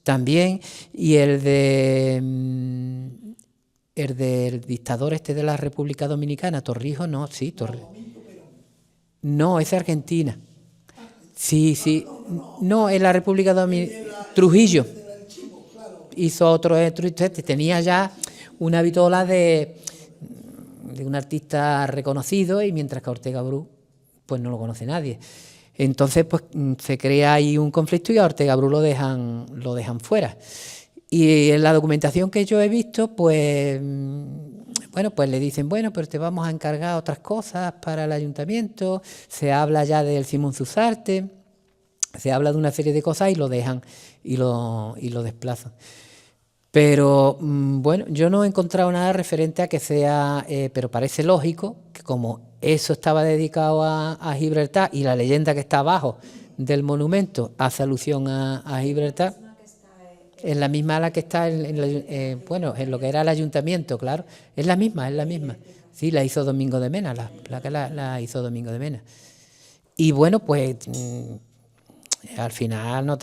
también, y el del dictador de la República Dominicana, Torrijos, no, sí, no, es Argentina. Sí, no, en la República Dominicana, Trujillo. Hizo otro, tenía ya una vitola de un artista reconocido, y mientras que Ortega Bru pues no lo conoce nadie. Entonces pues se crea ahí un conflicto y a Ortega Bru lo dejan fuera. Y en la documentación que yo he visto, pues pues le dicen, pero te vamos a encargar otras cosas para el ayuntamiento. Se habla ya del Simón Susarte, se habla de una serie de cosas y lo dejan y lo desplazan. Pero yo no he encontrado nada referente a que sea, pero parece lógico que como eso estaba dedicado a Gibraltar y la leyenda que está abajo del monumento hace alusión a Gibraltar, es la misma a la que está en lo que era el ayuntamiento, claro, es la misma. Sí, la hizo Domingo de Mena, la hizo Domingo de Mena. Y pues al final no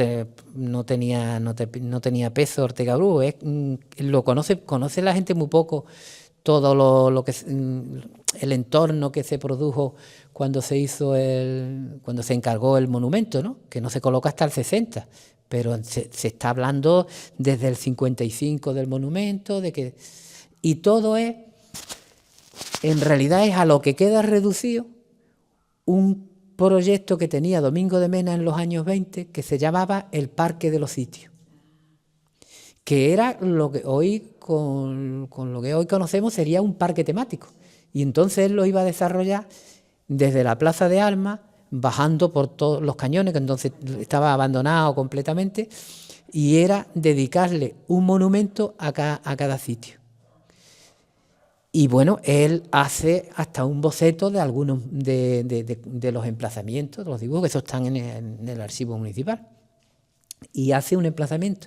tenía peso Ortega Bru. Lo conoce la gente muy poco, todo lo que el entorno que se produjo cuando se encargó el monumento, ¿no? Que no se coloca hasta el 60, pero se está hablando desde el 55 del monumento, y todo en realidad es a lo que queda reducido un proyecto que tenía Domingo de Mena en los años 20, que se llamaba el Parque de los Sitios, que era lo que hoy, con lo que hoy conocemos, sería un parque temático. Y entonces él lo iba a desarrollar desde la Plaza de Armas, bajando por todos los cañones, que entonces estaba abandonado completamente, y era dedicarle un monumento a cada sitio. Y él hace hasta un boceto de algunos de los emplazamientos, de los dibujos, que esos están en el archivo municipal. Y hace un emplazamiento.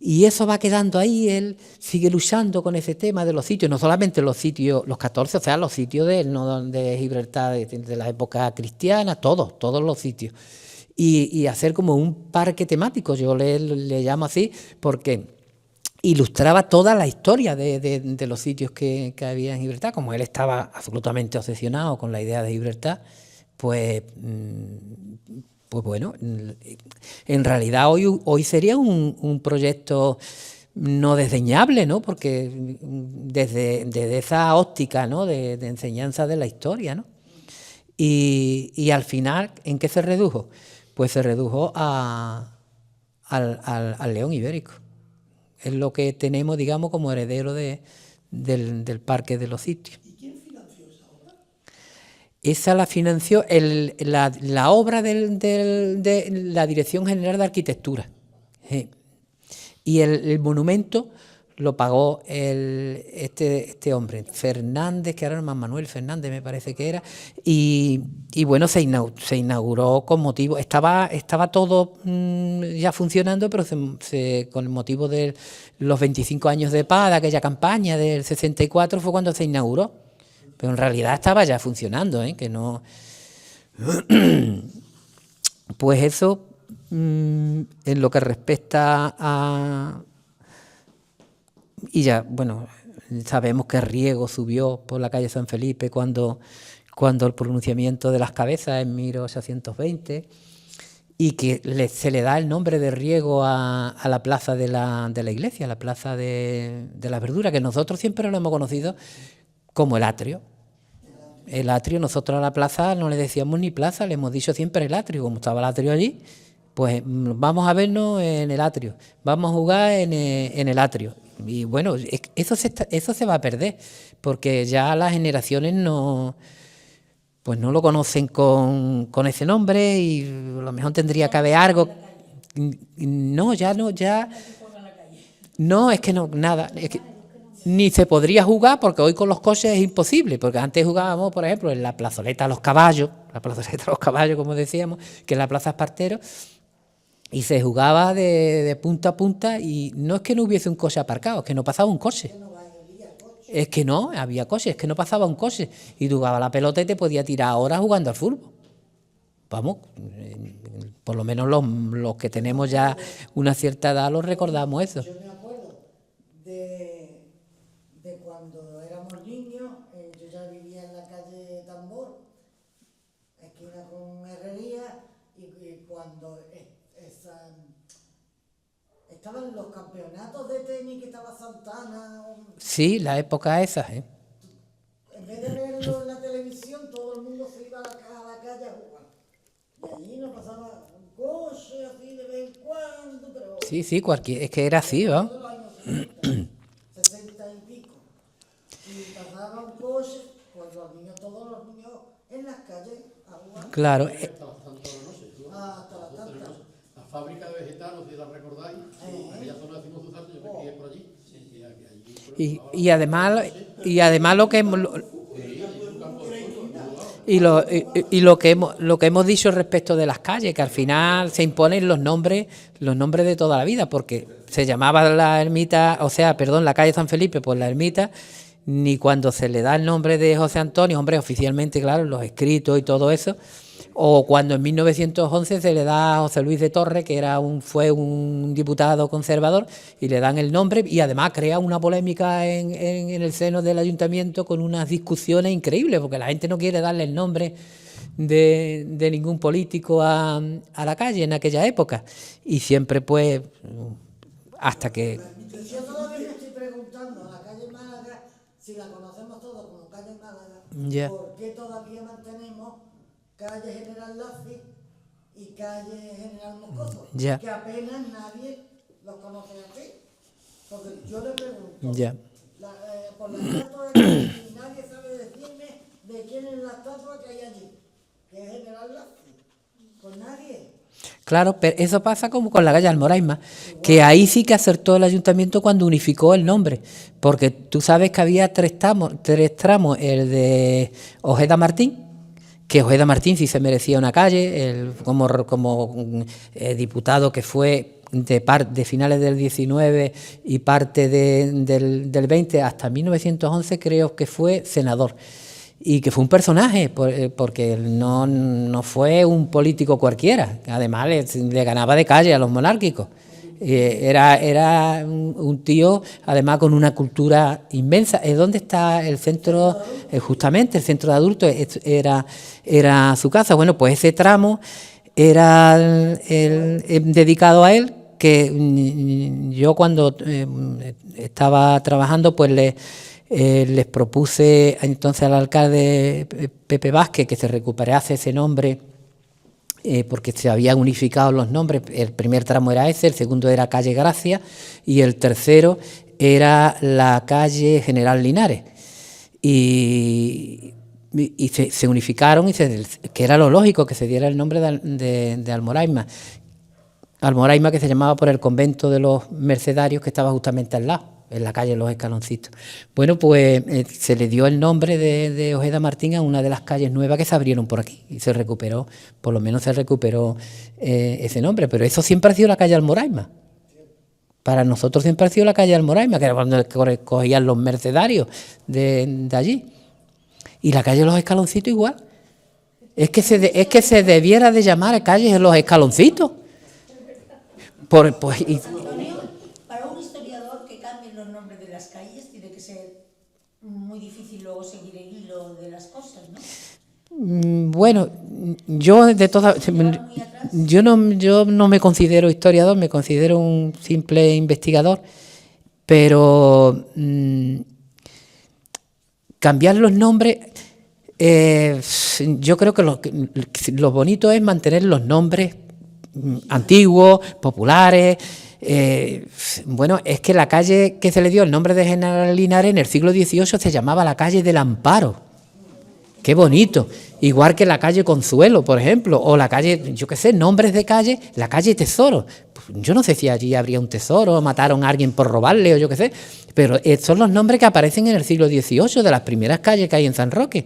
Y eso va quedando ahí, él sigue luchando con ese tema de los sitios, no solamente los sitios, los 14, o sea, los sitios de Gibraltar de la época cristiana, todos los sitios. Y hacer como un parque temático, yo le llamo así, porque ilustraba toda la historia de los sitios que había en Gibraltar. Como él estaba absolutamente obsesionado con la idea de Gibraltar, pues Pues bueno, en realidad hoy sería un proyecto no desdeñable, ¿no? Porque desde esa óptica, ¿no? de enseñanza de la historia, ¿no? Y al final, ¿en qué se redujo? Pues se redujo al león ibérico. Es lo que tenemos, digamos, como heredero del Parque de los Sitios. ¿Y quién financió esa obra? Esa la financió la obra de la Dirección General de Arquitectura. Y el monumento lo pagó este hombre, Fernández, que ahora no más Manuel Fernández me parece que era, y bueno, se inauguró con motivo, estaba todo ya funcionando, pero con el motivo de los 25 años de paz, de aquella campaña del 64, fue cuando se inauguró, pero en realidad estaba ya funcionando, que no... Pues eso, en lo que respecta a... Y ya, bueno, sabemos que Riego subió por la calle San Felipe cuando el pronunciamiento de las cabezas en 1820, y que se le da el nombre de Riego a la plaza de la iglesia, la plaza de la verdura, que nosotros siempre lo hemos conocido como el atrio. El atrio, nosotros a la plaza no le decíamos ni plaza, le hemos dicho siempre el atrio. Como estaba el atrio allí, pues vamos a vernos en el atrio, vamos a jugar en el atrio. Y bueno, eso se va a perder, porque ya las generaciones no lo conocen con ese nombre, y a lo mejor tendría que haber algo. No, es que no, nada, es que ni se podría jugar, porque hoy con los coches es imposible, porque antes jugábamos, por ejemplo, en la plazoleta Los Caballos, como decíamos, que es la Plaza Espartero, y se jugaba de punta a punta, y no es que no hubiese un coche aparcado, es que no pasaba un coche. Es que no, había coches, es que no pasaba un coche. Y tú jugabas la pelota y te podía tirar horas jugando al fútbol. Vamos, por lo menos los que tenemos ya una cierta edad los recordamos eso. Yo me acuerdo de cuando éramos niños, yo ya vivía en la calle Tambor, esquina con Herrería, y cuando estaban los campeonatos de tenis, que estaba Santana. Sí, la época esa, En vez de verlo en la televisión, todo el mundo se iba a la calle a jugar. Y allí nos pasaba un coche así de vez en cuando, pero... Sí, es que era así, ¿no? Todos los años 60 y pico. Y pasaba un coche, pues todos los niños en las calles a jugar. Claro. Hasta las tantas. La fábrica de vegetales, si la recordáis, aquella zona de Cimo Zuzarte, yo me crié por allí. Y además lo que hemos... Y lo que hemos dicho respecto de las calles, que al final se imponen los nombres de toda la vida, porque se llamaba la calle San Felipe por la ermita, ni cuando se le da el nombre de José Antonio, hombre, oficialmente, claro, los escritos y todo eso, o cuando en 1911 se le da a José Luis de Torres, que fue un diputado conservador, y le dan el nombre, y además crea una polémica en el seno del ayuntamiento con unas discusiones increíbles, porque la gente no quiere darle el nombre de ningún político a la calle en aquella época, y siempre pues hasta que... Yo todavía me estoy preguntando a la calle Málaga, si la conocemos todos como calle Málaga, ¿por qué todavía mantenemos calle General Laci y calle General Moscoso? Que apenas nadie los conoce así. Porque yo le pregunto, por la estatua de calle, y nadie sabe decirme de quién es la estatua que hay allí, que es General Laci. Pues nadie. Claro, pero eso pasa como con la calle Almoraima, que ahí sí que acertó el ayuntamiento cuando unificó el nombre, porque tú sabes que había tres tramos, el de Ojeda Martín, que Ojeda Martín sí se merecía una calle, como diputado que fue de finales del 19 y parte del 20 hasta 1911, creo que fue senador. Y que fue un personaje, porque no fue un político cualquiera, además le ganaba de calle a los monárquicos. Era un tío, además, con una cultura inmensa. ¿Es donde está el centro? Justamente, el centro de adultos era su casa. Bueno, pues ese tramo era dedicado a él, que yo cuando estaba trabajando pues les propuse entonces al alcalde Pepe Vázquez que se recuperase ese nombre, porque se habían unificado los nombres. El primer tramo era ese, el segundo era calle Gracia y el tercero era la calle General Linares. Y se unificaron, que era lo lógico, que se diera el nombre de Almoraima. Almoraima, que se llamaba por el convento de los mercedarios que estaba justamente al lado, en la calle Los Escaloncitos. Bueno, pues se le dio el nombre de Ojeda Martín a una de las calles nuevas que se abrieron por aquí y se recuperó, por lo menos se recuperó ese nombre, pero eso siempre ha sido la calle Almoraima. Para nosotros siempre ha sido la calle Almoraima, que era cuando cogían los mercedarios de allí. Y la calle Los Escaloncitos igual. Es que se debiera de llamar calle Los Escaloncitos. Antonio, para un historiador que cambien los nombres de las calles tiene que ser muy difícil luego seguir el hilo de las cosas, ¿no? Bueno, yo no me considero historiador, me considero un simple investigador, pero cambiar los nombres, yo creo que lo bonito es mantener los nombres antiguos, populares. Bueno, es que la calle que se le dio el nombre de General Linares en el siglo XVIII se llamaba la calle del Amparo. Qué bonito. Igual que la calle Consuelo, por ejemplo, o la calle, yo qué sé, nombres de calle, la calle Tesoro. Pues yo no sé si allí habría un tesoro, mataron a alguien por robarle o yo qué sé, pero son los nombres que aparecen en el siglo XVIII de las primeras calles que hay en San Roque.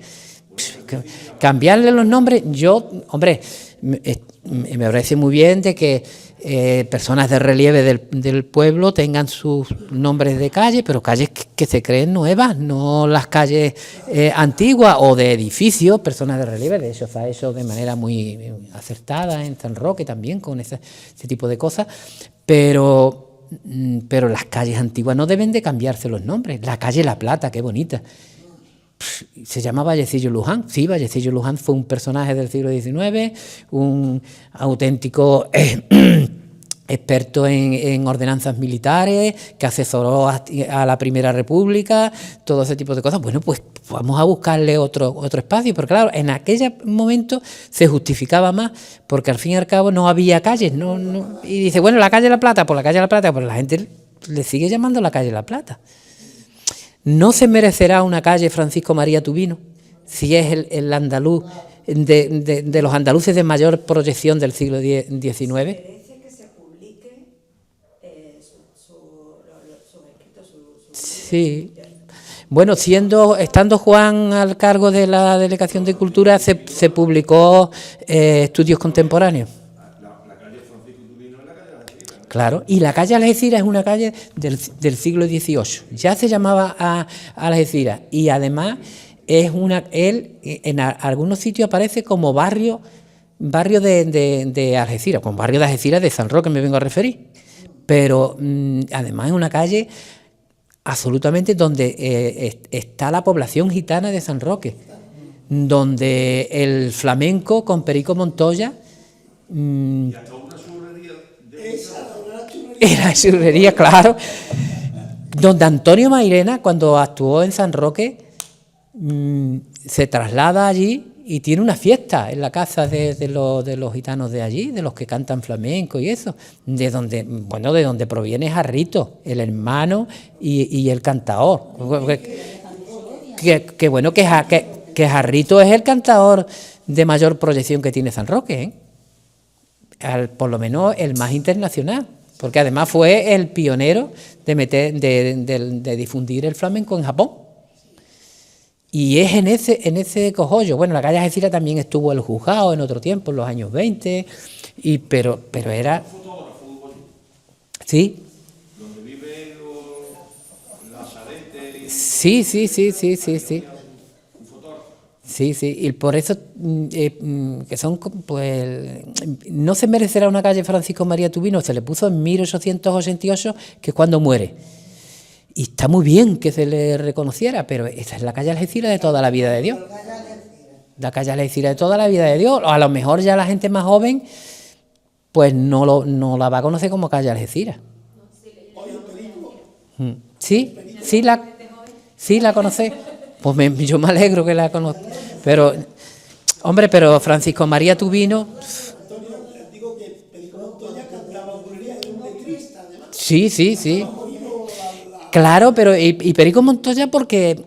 Cambiarle los nombres, hombre, me parece muy bien de que personas de relieve del pueblo tengan sus nombres de calle, pero calles que se creen nuevas, no las calles antiguas o de edificios, personas de relieve. De hecho, se ha hecho de manera muy acertada en San Roque también con ese tipo de cosas, pero las calles antiguas no deben de cambiarse los nombres. La calle La Plata, qué bonita. Se llama Vallecillo Luján. Sí, Vallecillo Luján fue un personaje del siglo XIX, un auténtico experto en ordenanzas militares, que asesoró a la Primera República, todo ese tipo de cosas. Bueno, pues vamos a buscarle otro espacio, porque claro, en aquel momento se justificaba más, porque al fin y al cabo no había calles, y dice, bueno, la calle La Plata, por la calle La Plata, pues la gente le sigue llamando la calle La Plata. No se merecerá una calle Francisco María Tubino, si es el andaluz de los andaluces de mayor proyección del siglo XIX. Merece que se publique sus escritos, Sí. Bueno, estando Juan al cargo de la Delegación de Cultura, se publicó Estudios Contemporáneos. Claro, y la calle Algeciras es una calle del siglo XVIII, ya se llamaba Algeciras, y además él en algunos sitios aparece como barrio de Algeciras, como barrio de Algeciras de San Roque me vengo a referir, pero además es una calle absolutamente donde está la población gitana de San Roque, donde el flamenco con Perico Montoya era churrería, claro, donde Antonio Mairena, cuando actuó en San Roque, se traslada allí y tiene una fiesta en la casa de los gitanos de allí, de los que cantan flamenco y eso, de donde proviene Jarrito, el hermano y el cantaor. Que bueno, que Jarrito es el cantaor de mayor proyección que tiene San Roque, por lo menos el más internacional, porque además fue el pionero de difundir el flamenco en Japón. Y es en ese cogollo. Bueno, la calle Algeciras también estuvo el juzgado en otro tiempo, en los años 20, pero era... ¿Sí? ¿Donde vive Lazarete? Sí. Sí, y por eso que son, pues, no se merecerá una calle Francisco María Tubino, se le puso en 1888, que es cuando muere. Y está muy bien que se le reconociera, pero esta es la calle Algeciras de toda la vida de Dios. la calle Algeciras de toda la vida de Dios. A lo mejor ya la gente más joven pues no la va a conocer como calle Algeciras. Sí la conocéis. Pues yo me alegro que la conozca. Pero, hombre, pero Francisco María Tubino... Digo que Perico Montoya cantaba bulería, era un letrista, además. Sí. Claro, pero y Perico Montoya porque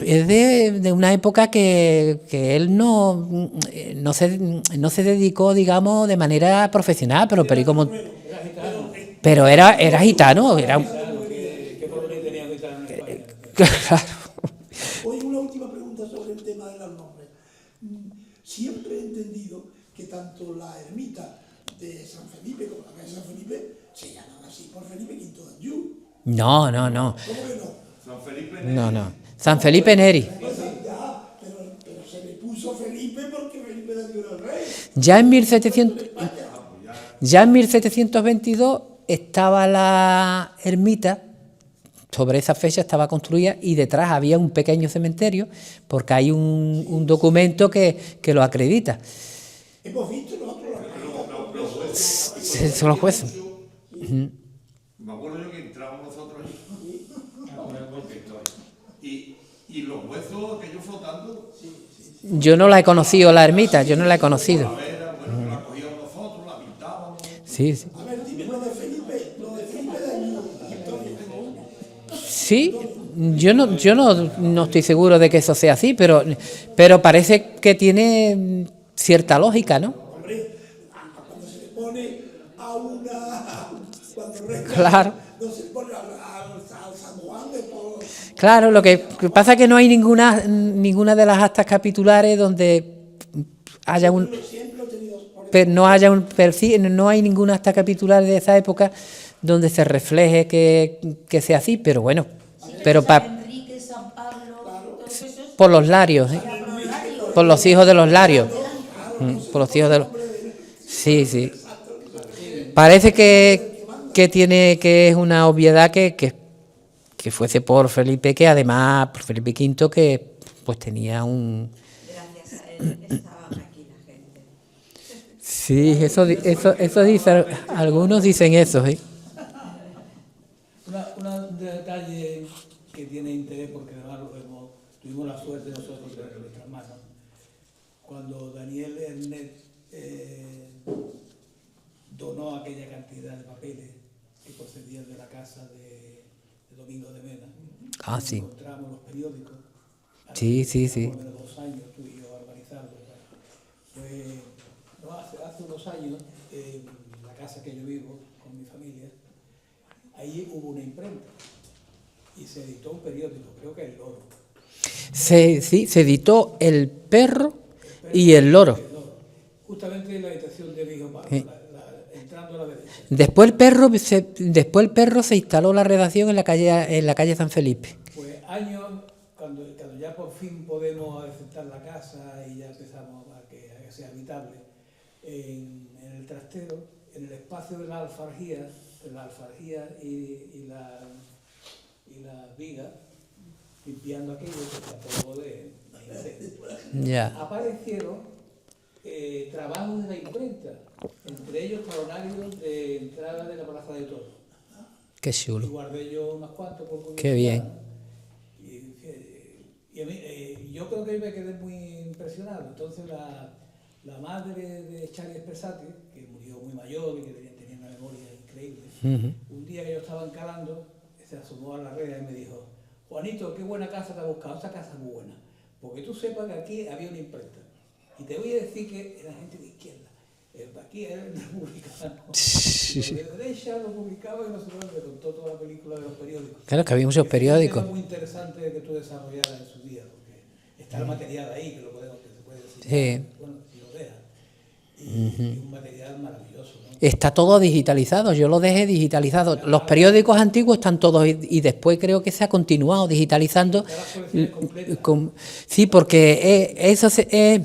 es de una época que él no se dedicó, digamos, de manera profesional, pero Perico Montoya... Pero era gitano, era... ¿Qué problema tenía gitano en España? Claro. Hoy una última pregunta sobre el tema de los nombres. Siempre he entendido que tanto la ermita de San Felipe como la calle de San Felipe se llaman así por Felipe V de Anjou. No. ¿Cómo que no? San Felipe Neri. No. San Felipe Neri. Ya, pero se le puso Felipe porque Felipe de Anjou era el rey. Ya en 1722 estaba la ermita, sobre esa fecha estaba construida y detrás había un pequeño cementerio, porque hay un documento que lo acredita. Hemos visto nosotros Son los jueces. Me acuerdo yo que entramos nosotros allí. Y los huesos que yo flotando. Yo no la he conocido, la ermita, yo no la he conocido. La cogíamos nosotros, la pintábamos. Sí. A ver, dime lo de Felipe de Anjou. Sí, yo no estoy seguro de que eso sea así, pero parece que tiene cierta lógica, ¿no? Hombre, cuando se le pone a una... Cuando reza, Claro. no se pone al San Juan de por... Claro, lo que pasa es que no hay ninguna de las actas capitulares donde haya no hay ninguna acta capitular de esa época donde se refleje que sea así, pero bueno, Enrique, San Pablo, todos esos, por los Larios, ¿eh? Por los hijos de los Larios, por los hijos de los... Sí. Parece que es una obviedad que fuese por Felipe, que además por Felipe V, que pues tenía un... Gracias a él estaban aquí la gente. Sí, eso dice, algunos dicen eso, ¿eh? Un detalle que tiene interés, porque además tuvimos la suerte nosotros de nuestras manos. Cuando Daniel Ernest donó aquella cantidad de papeles que procedían de la casa de Domingo de Mena, Sí. encontramos los periódicos. Sí. Por lo menos 2 años tú y yo a organizarlo. Hace unos años, en la casa que yo vivo con mi familia, ahí hubo una imprenta y se editó un periódico, creo que El Loro. Se editó El Perro y El Loro. Justamente en la habitación de mi hijo Pablo, entrando a la derecha. Después el perro se instaló la redacción en la calle San Felipe. Pues años, cuando ya por fin podemos aceptar la casa y ya empezamos a que sea habitable, en el trastero, en el espacio de la alfarjía y la viga, limpiando aquello que está polvo de incendio. Ya. Aparecieron trabajos de la imprenta, entre ellos talonarios de entrada de la Plaza de Toros. Qué Y chulo. guardé yo unos cuantos por curiosidad. Qué bien. Y a mí, yo creo que me quedé muy impresionado. Entonces la madre de Charlie Espresati, que murió muy mayor y que tenía una memoria increíble, un día que yo estaba encalando, se asomó a la red y me dijo: Juanito, qué buena casa te has buscado, esa casa es muy buena, porque tú sepas que aquí había una imprenta. Y te voy a decir que era gente de izquierda. Aquí era el republicano. Y los de derecha lo publicaba y nosotros le contó toda la película de los periódicos. Claro que había muchos periódicos. Es un tema muy interesante que tú desarrollaras en su día, porque está el material ahí, que se puede decir. Sí. Bueno, si lo dejas. Y un material maravilloso, ¿no? Está todo digitalizado, yo lo dejé digitalizado. Los periódicos antiguos están todos y después creo que se ha continuado digitalizando. Sí, porque eso es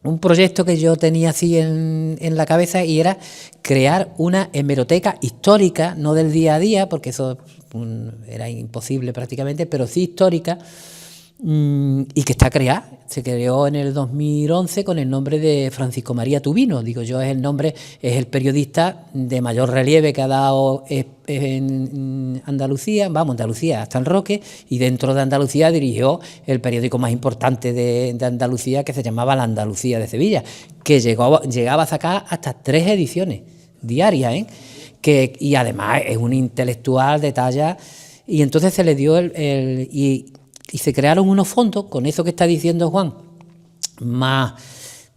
un proyecto que yo tenía así en la cabeza, y era crear una hemeroteca histórica, no del día a día, porque eso era imposible prácticamente, pero sí histórica, y que está creada. Se creó en el 2011 con el nombre de Francisco María Tubino. Digo yo, es el periodista de mayor relieve que ha dado en Andalucía, Andalucía hasta el Roque, y dentro de Andalucía dirigió el periódico más importante de Andalucía, que se llamaba La Andalucía de Sevilla, que llegaba a sacar hasta 3 ediciones diarias, y además es un intelectual de talla, y entonces se le dio y se crearon unos fondos, con eso que está diciendo Juan, más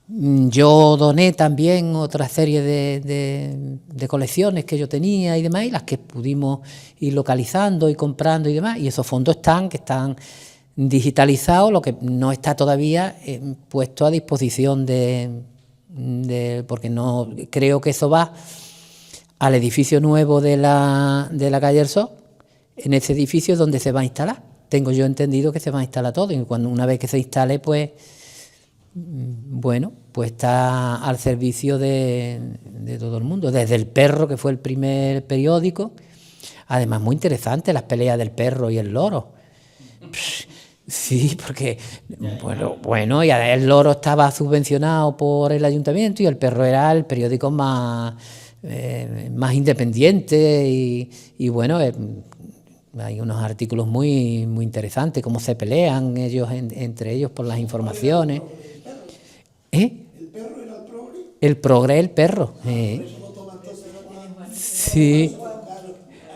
yo doné también otra serie de colecciones que yo tenía y demás, y las que pudimos ir localizando y comprando y demás, y esos fondos están digitalizados, lo que no está todavía puesto a disposición porque no creo que eso va al edificio nuevo de la calle El Sol. En ese edificio es donde se va a instalar. Tengo yo entendido que se va a instalar todo, y una vez que se instale, pues bueno, pues está al servicio de todo el mundo. Desde El Perro, que fue el primer periódico, además muy interesante, las peleas del perro y el loro. Sí, porque bueno, y el loro estaba subvencionado por el ayuntamiento y el perro era el periódico más independiente, y bueno, hay unos artículos muy, muy interesantes, cómo se pelean ellos entre ellos por las informaciones. ¿El perro era el progre? El progre, el perro. Sí.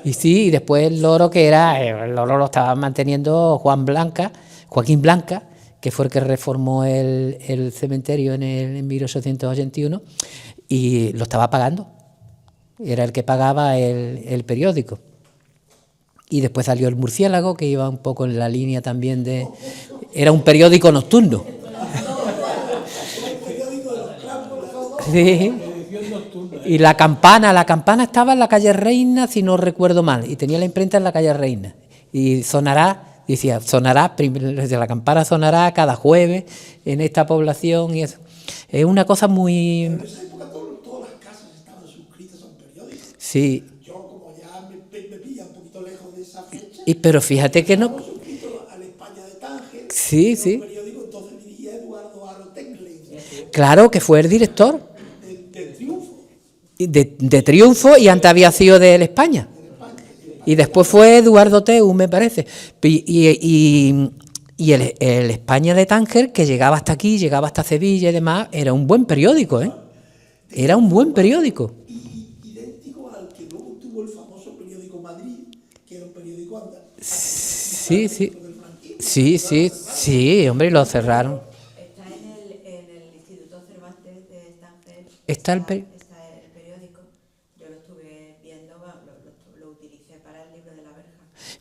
Y sí, y después el loro, el loro lo estaba manteniendo Joaquín Blanca, que fue el que reformó el cementerio en 1881, y lo estaba pagando. Era el que pagaba el periódico. Y después salió El Murciélago, que iba un poco en la línea también era un periódico nocturno. Sí. Y la campana estaba en la calle Reina, si no recuerdo mal, y tenía la imprenta en la calle Reina. Y la campana sonará cada jueves en esta población, y eso. Es una cosa muy... En esa época todas las casas estaban suscritas a un periódico. Sí. Yo, como ya me pilla un poquito lejos de esa fecha... Pero fíjate que no... Estamos suscritos a la España de Tánger. Sí, sí. Un periódico, entonces dirigía Eduardo Aro Tecley. Claro, que fue el director. De Triunfo. De Triunfo, y antes había sido de España. Y después fue Eduardo Teu, me parece. Y el España de Tánger, que llegaba hasta aquí, llegaba hasta Sevilla y demás, era un buen periódico, Era un buen periódico. Idéntico al que luego tuvo el famoso periódico Madrid, que era un periódico andaluz. Sí. Sí, hombre, y lo cerraron. Está en el Instituto Cervantes de Tánger. Está el periódico. Yo lo estuve viendo, lo utilicé para el libro de la verja.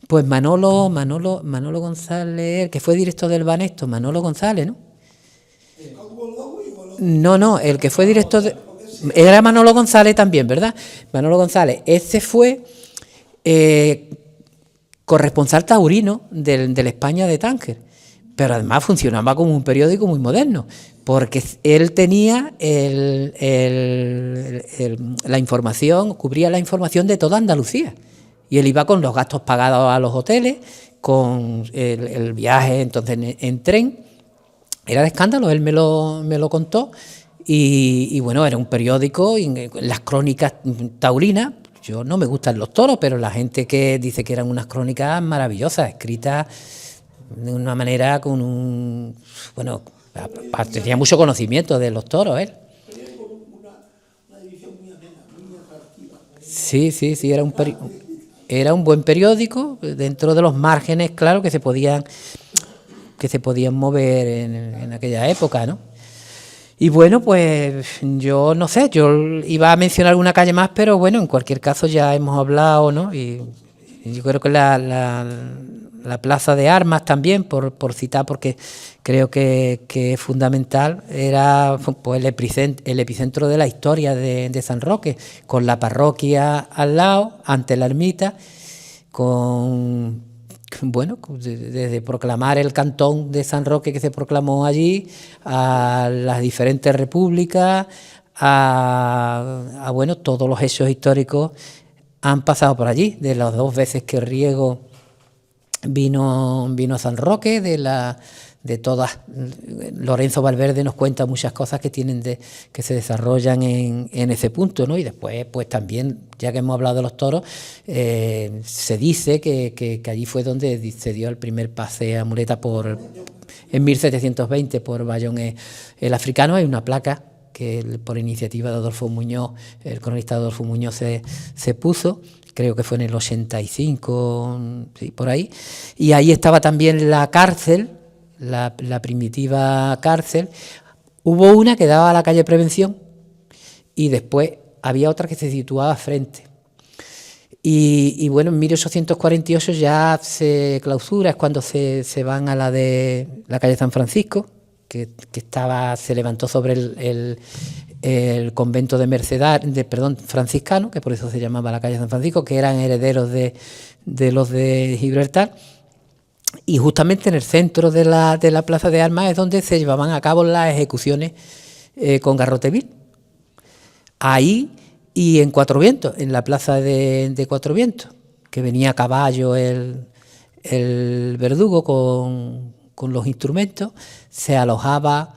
Pues Manolo González, el que fue director del Banesto, Manolo González, ¿no? No, el que fue director era Manolo González también, ¿verdad? Manolo González, ese fue corresponsal taurino del España de Tánger, pero además funcionaba como un periódico muy moderno, porque él tenía la información, cubría la información de toda Andalucía, y él iba con los gastos pagados a los hoteles, con el viaje entonces en tren. Era de escándalo, él me lo contó, y bueno, era un periódico, y las crónicas taurinas. Yo no me gustan los toros, pero la gente que dice que eran unas crónicas maravillosas, escritas de una manera bueno, tenía mucho conocimiento de los toros, él. Una división muy amena, muy atractiva. Sí, era un buen periódico, dentro de los márgenes, claro, que se podían mover en aquella época, ¿no? Y bueno, pues yo no sé, yo iba a mencionar alguna calle más, pero bueno, en cualquier caso ya hemos hablado, ¿no? Y yo creo que la Plaza de Armas también, por citar, porque creo que es fundamental, era pues el epicentro de la historia de San Roque, con la parroquia al lado, ante la ermita, desde proclamar el cantón de San Roque que se proclamó allí, a las diferentes repúblicas, a todos los hechos históricos han pasado por allí, de las 2 veces que Riego vino San Roque, de todas. Lorenzo Valverde nos cuenta muchas cosas que que se desarrollan en ese punto, ¿no? Y después, pues también, ya que hemos hablado de los toros, se dice que allí fue donde se dio el primer pase a muleta en 1720 por Bayón el Africano. Hay una placa que por iniciativa de Adolfo Muñoz, el cronista Adolfo Muñoz se puso, creo que fue en el 85, sí, por ahí, y ahí estaba también la cárcel, la primitiva cárcel. Hubo una que daba a la calle Prevención y después había otra que se situaba frente. Y bueno, en 1848 ya se clausura, es cuando se van a la de la calle San Francisco, que se levantó sobre el convento de franciscano, que por eso se llamaba la calle San Francisco, que eran herederos de los de Gibraltar. Y justamente en el centro de la Plaza de Armas es donde se llevaban a cabo las ejecuciones con garrote vil. Ahí y en Cuatro Vientos, en la plaza de Cuatro Vientos, que venía a caballo el verdugo con los instrumentos, se alojaba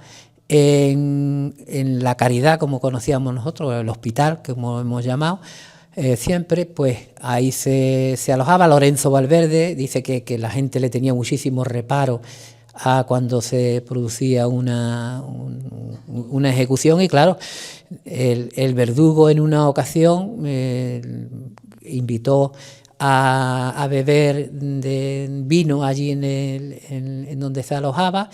en la Caridad, como conocíamos nosotros, el hospital, como hemos llamado, siempre, pues ahí se alojaba. Lorenzo Valverde dice que la gente le tenía muchísimo reparo a cuando se producía una ejecución, y claro, el verdugo en una ocasión invitó a beber de vino allí en donde se alojaba,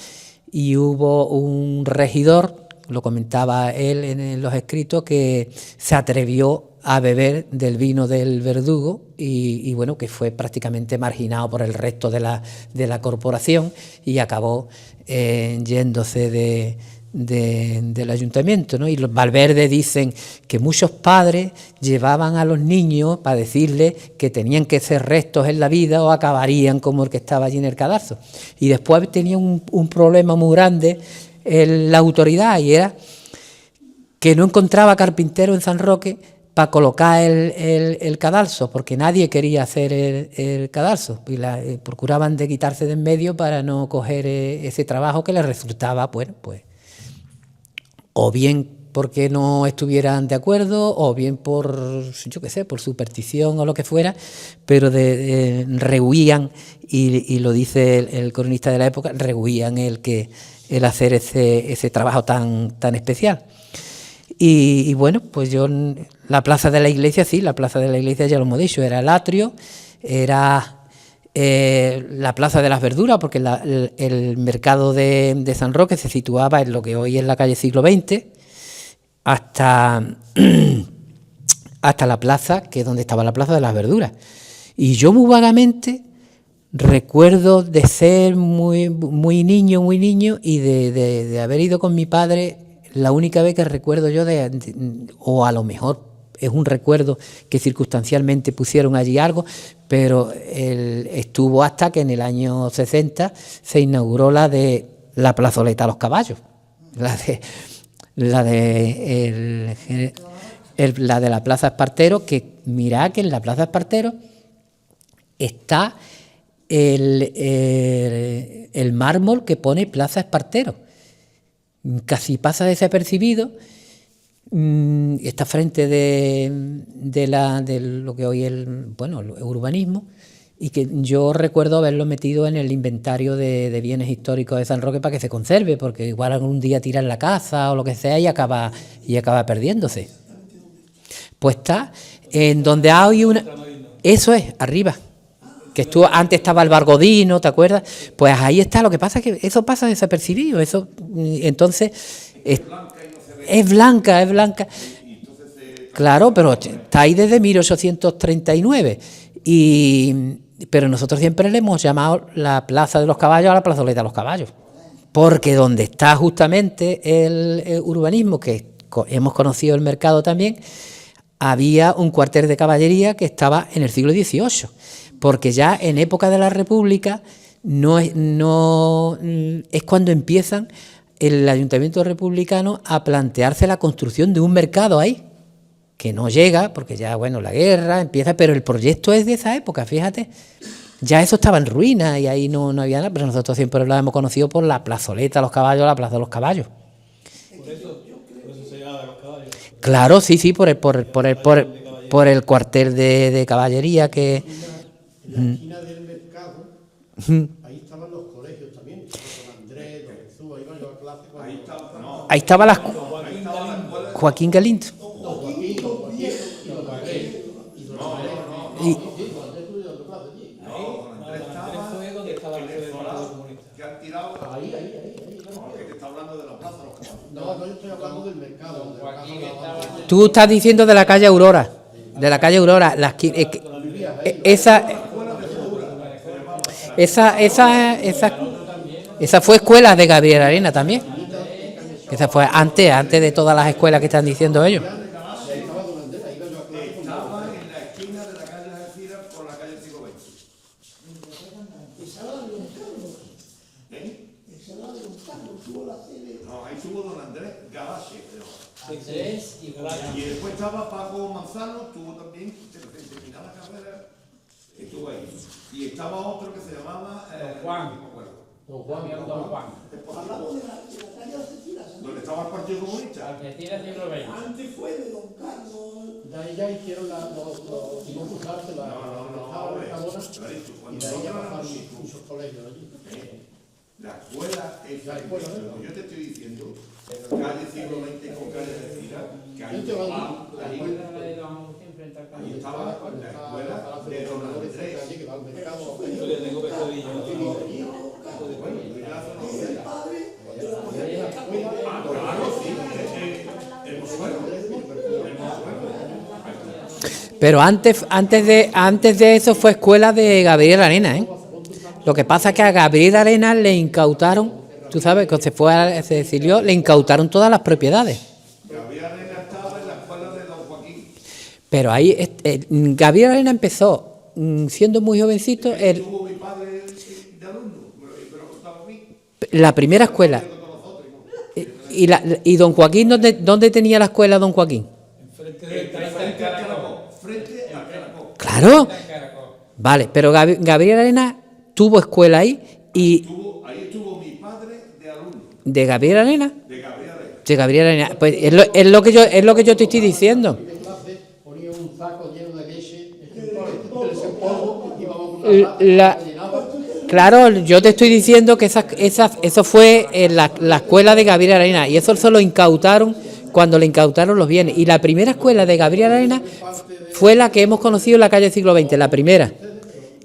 y hubo un regidor, lo comentaba él en los escritos, que se atrevió a beber del vino del verdugo y bueno, que fue prácticamente marginado por el resto de la corporación y acabó yéndose del ayuntamiento, ¿no? Y los Valverde dicen que muchos padres llevaban a los niños para decirles que tenían que ser restos en la vida o acabarían como el que estaba allí en el cadalso. Y después tenía un problema muy grande la autoridad, y era que no encontraba carpintero en San Roque para colocar el cadalso, porque nadie quería hacer el cadalso, y procuraban de quitarse de en medio para no coger ese trabajo que les resultaba, bueno, pues o bien porque no estuvieran de acuerdo, o bien por, yo qué sé, por superstición o lo que fuera, pero rehuían, y lo dice el cronista de la época, rehuían el hacer ese trabajo tan especial. Y bueno, pues la plaza de la iglesia, sí, la plaza de la iglesia ya lo hemos dicho, era el atrio, era la plaza de las verduras, porque el mercado de San Roque se situaba en lo que hoy es la calle Siglo XX, hasta la plaza, que es donde estaba la plaza de las verduras. Y yo muy vagamente recuerdo de ser muy niño, y de haber ido con mi padre. La única vez que recuerdo yo o a lo mejor es un recuerdo que circunstancialmente pusieron allí algo, pero estuvo hasta que en el año 60 se inauguró la de la plazoleta a los caballos, la de la Plaza Espartero, que mirad que en la Plaza Espartero está el mármol que pone Plaza Espartero. Casi pasa desapercibido, está frente de lo que hoy es el urbanismo, y que yo recuerdo haberlo metido en el inventario de bienes históricos de San Roque para que se conserve, porque igual algún día tiran la casa o lo que sea y acaba perdiéndose. Pues está en donde hay una... Eso es, arriba. Que antes estaba el Bargodino, ¿te acuerdas? Pues ahí está. Lo que pasa es que eso pasa desapercibido. Eso, entonces, es blanca. Claro, pero está ahí desde 1839. Pero nosotros siempre le hemos llamado la Plaza de los Caballos a la plazoleta de los Caballos. Porque donde está justamente el urbanismo, que hemos conocido el mercado también, había un cuartel de caballería que estaba en el siglo XVIII. Porque ya en época de la República es cuando empiezan el Ayuntamiento republicano a plantearse la construcción de un mercado ahí, que no llega, porque ya, la guerra empieza, pero el proyecto es de esa época, fíjate, ya eso estaba en ruina y ahí no había nada, pero nosotros siempre lo hemos conocido por la plazoleta, los caballos, la plaza de los caballos. Por eso se llama de los caballos. Claro, sí, por el cuartel de caballería que... En la esquina del mercado, ahí estaban los colegios también, Don Andrés, Don Jesús, ahí iban yo a clase cuando... Ahí estaba la... Joaquín Galindo. Y, que han tirado. Que está hablando de la plaza de los caballos. No, yo estoy hablando del mercado. tú estás diciendo de la calle Aurora. De la calle Aurora. Esa fue escuela de Gabriel Arena también. Esa fue antes de todas las escuelas que están diciendo ellos. Estaba en la esquina de la calle Algeciras por la calle siglo XX. Esa era de Don Carlos. Esa era de Don Carlos, tuvo la sede. No, ahí estuvo don Andrés Galache, creo. Andrés y Galache. Y después estaba Paco Manzano, tuvo también, se terminó la carrera, estuvo ahí. Y estaba otro que se llamaba Juan. no me acuerdo. Don Juan. Hablamos de la calle Algeciras. ¿Dónde estaba el Partido Comunista? Algeciras siglo XX. Antes fue de Don Carlos. De ahí ya hicieron los cruzarse la Clarito, y cuando de ahí ya nosotros pasaron éramos chicos, muchos colegios allí. la escuela es La escuela, como yo te estoy diciendo, calle siglo XX con calle Algeciras, que ahí Yo te voy a ahí estaba la escuela de don Andrés. allí que va al mercado. Yo tengo pesadillas. Bueno, y la zona de El padre de la Pero antes de eso fue escuela de Gabriel Arena, ¿eh? Lo que pasa es que a Gabriel Arena le incautaron, tú sabes, que se exilió, le incautaron todas las propiedades. Gabriel Arena estaba en la escuela de don Joaquín. Pero ahí, Gabriel Arena empezó siendo muy jovencito, Tuvo mi padre de alumno, pero contaba a mí. la primera escuela. ¿Y don Joaquín, dónde tenía la escuela don Joaquín? Frente al Caracol. Frente al Caracol. Claro. Vale, pero Gabriel Arena tuvo escuela ahí y... Ahí estuvo mi padre de alumno, ¿De Gabriel Arena? de Gabriel Arena. De Gabriel Arena. Pues es lo que yo te estoy diciendo. De clase ponía un saco lleno de leche, ese polvo, y vamos con una La- llenaba. Claro, yo te estoy diciendo que eso fue en la escuela de Gabriel Arena y eso se lo incautaron cuando le incautaron los bienes. Y la primera escuela de Gabriel Arena fue la que hemos conocido en la calle siglo XX, la primera,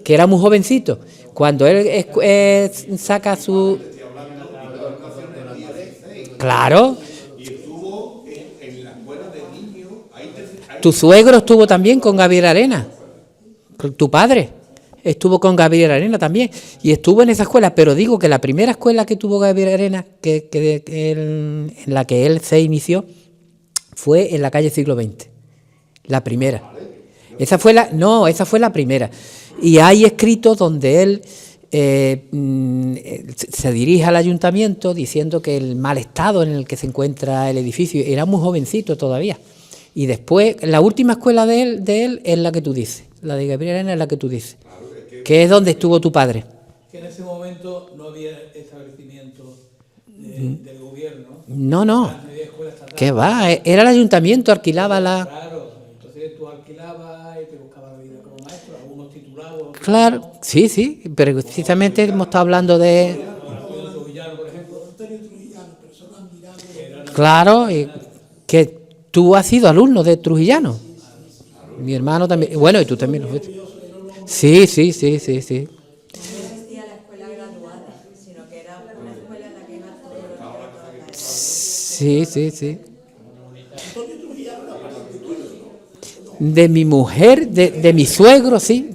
que era muy jovencito. Cuando él saca su... Claro, Y estuvo en la escuela de niños. Ahí tu suegro estuvo también con Gabriel Arena, tu padre estuvo con Gabriel Arena también y estuvo en esa escuela, pero digo que la primera escuela que tuvo Gabriel Arena, en la que él se inició, fue en la calle siglo XX, la primera. Esa fue la primera. Y hay escritos donde él se dirige al ayuntamiento diciendo que el mal estado en el que se encuentra el edificio, era muy jovencito todavía. Y después, la última escuela de él es la que tú dices, la de Gabriel Arena es la que tú dices, que es donde estuvo tu padre. Que en ese momento no había establecimiento del gobierno. No, No había escuela estatal. ¿qué va? Era el ayuntamiento, alquilaba la... Claro, entonces tú alquilabas y te buscabas la vida como maestro, algunos titulados. Claro, sí, pero precisamente hemos estado hablando de... Antonio Trujillano, por ejemplo. Antonio Trujillano, persona admirable. Claro, y que tú has sido alumno de Trujillano. Mi hermano también, bueno, y tú también lo fuiste. Sí. No existía la escuela graduada, sino que era una escuela en la que iban todos los niños de todas las edades. Sí. De mi mujer, de mi suegro, sí,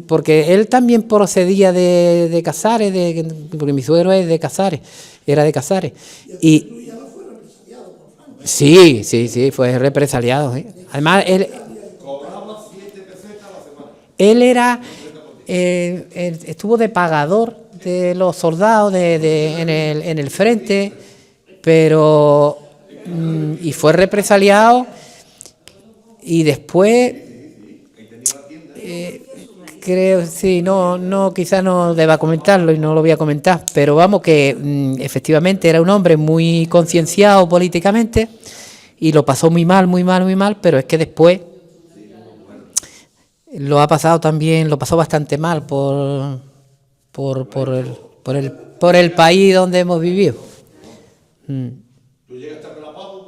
porque él también procedía de Casares, porque mi suegro es de Casares, era de Casares. Y sí, fue represaliado. ¿Eh? Además, cobraba 7 pesetas a la semana. él era, estuvo de pagador de los soldados en el frente, pero y fue represaliado y después creo, sí, no, quizás no deba comentarlo y no lo voy a comentar, pero vamos que efectivamente era un hombre muy concienciado políticamente y lo pasó muy mal, muy mal, muy mal, pero es que después lo pasó bastante mal por el país donde hemos vivido. ¿Tú llegaste a pelar pavos?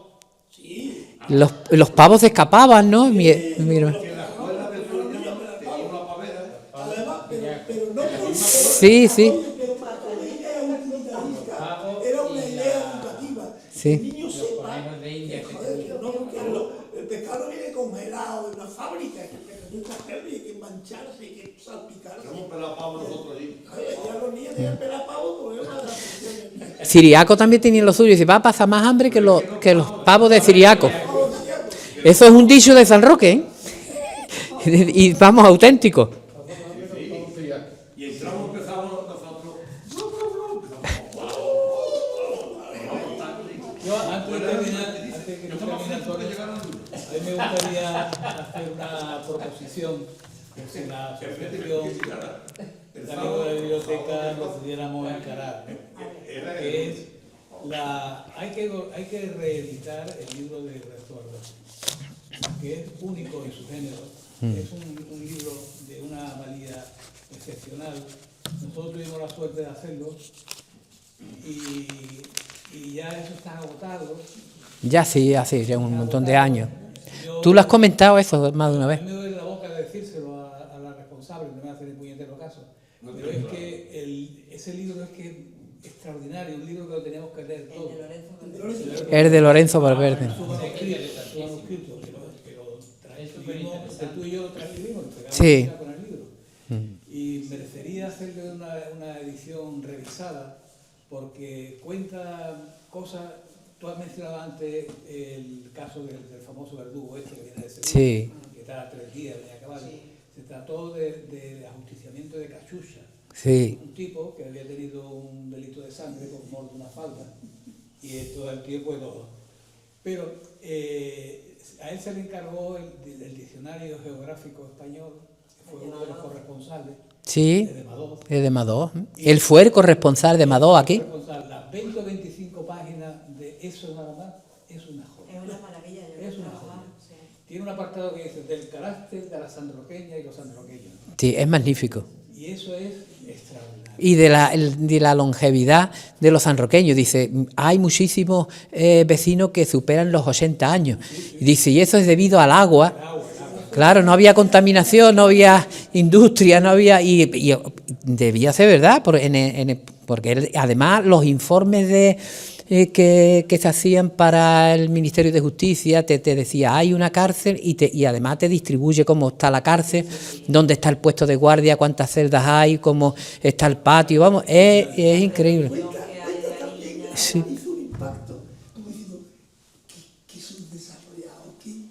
Sí, Los pavos se escapaban, ¿no? Mira. Que en la escuela del Floriano tenía una pavera. además, pero no por Sí, sí, pero para que ella era utilitarista, era una idea educativa. Sí. El niño sepa que, joder, que no, porque el pescado viene congelado de una fábrica, que mucha gente hay que mancharse, hay que salpicarse. Hemos pelado pavos nosotros allí. Ya los niños deben pelar pavos por una de las funciones. Siriaco también tenía lo suyo, dice, va a pasar más hambre que los pavos de Siriaco. Eso es un dicho de San Roque, ¿eh? Y vamos, auténticos. Y entramos, empezamos nosotros. Yo, antes de terminar, a mí me gustaría hacer una proposición que la asociación de amigos de la biblioteca lo pudiéramos encarar, ¿no? Que es hay que reeditar el libro de Recuerdo, que es único en su género, es un libro de una valía excepcional. Nosotros tuvimos la suerte de hacerlo y ya eso está agotado. Ya sí, hace ya un montón de años. Tú lo has comentado eso más de una vez. A mí me duele la boca de decírselo a la responsable, no me hace ni puñetero caso. Pero es que ese libro es que extraordinario, un libro que lo teníamos que leer todos. El de Lorenzo Valverde. Su manuscrito, que lo transcribimos, que tú y yo lo transcribimos, lo pegamos Sí. con el libro. Y merecería hacerle una edición revisada, porque cuenta cosas. Tú has mencionado antes el caso del famoso verdugo este que viene de Sevilla, Sí. que estaba 3 días, venía a acabar. Se trató de ajusticiamiento de cachucha. Sí. Un tipo que había tenido un delito de sangre con mor de una falda y todo el tiempo de todo. Pero a él se le encargó el diccionario geográfico español, que fue uno de los corresponsales. Sí, De Madoz. es de Madoz. Él fue el corresponsal de Madoz aquí. Las 20 o 25 páginas de eso nada más es una joya. Es una maravilla. Es una joya. Tiene un apartado que dice del carácter de la sanroqueña y los sanroqueños. Sí, es magnífico. Y eso es extraordinario. Y de la longevidad de los sanroqueños. Dice, hay muchísimos vecinos que superan los 80 años. Y dice, y eso es debido al agua. Claro, no había contaminación, no había industria, no había... Y debía ser verdad, porque además los informes que se hacían para el Ministerio de Justicia te decía, hay una cárcel y además te distribuye cómo está la cárcel, dónde está el puesto de guardia, cuántas celdas hay, cómo está el patio, vamos, es increíble. Cuenta también que Sí. hizo un impacto, como diciendo, que subdesarrollado, que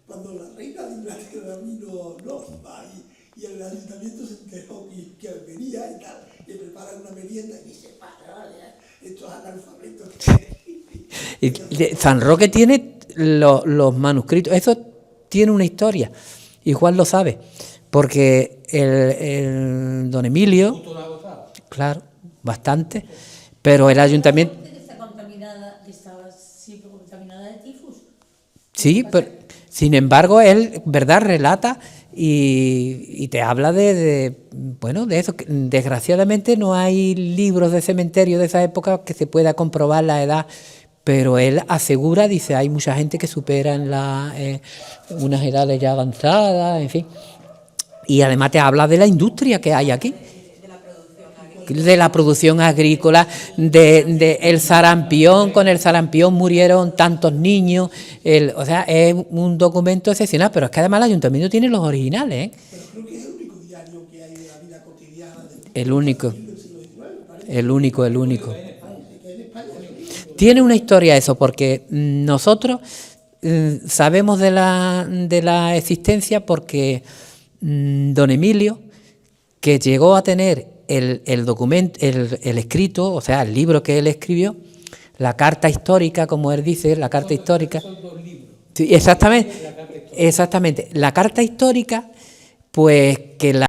cuando la reina de Inglaterra vino y el ayuntamiento se enteró que venía y tal, le preparan una merienda y dice, estos analfabetos. San Roque tiene los manuscritos, eso tiene una historia, y Juan lo sabe, porque el don Emilio, claro, bastante, pero el ayuntamiento... Está contaminada, estaba siempre contaminada de tifus. Sí, pero sin embargo él, verdad, relata y te habla de eso. Desgraciadamente no hay libros de cementerio de esa época que se pueda comprobar la edad, pero él asegura, dice, hay mucha gente que supera en unas edades ya avanzadas, en fin. Y además te habla de la industria que hay aquí. De la producción agrícola, de el sarampión, con el sarampión murieron tantos niños, o sea, es un documento excepcional, pero es que además el ayuntamiento tiene los originales, ¿eh? Pero creo que es el único diario que hay de la vida cotidiana del El único, siglo XIX, parece. el único. Que en España Tiene una historia eso, porque nosotros sabemos de la existencia porque don Emilio, que llegó a tener el documento, el escrito, o sea, el libro que él escribió, la carta histórica, como él dice, la carta histórica. Son 2 libros. Sí, exactamente. La carta histórica pues que la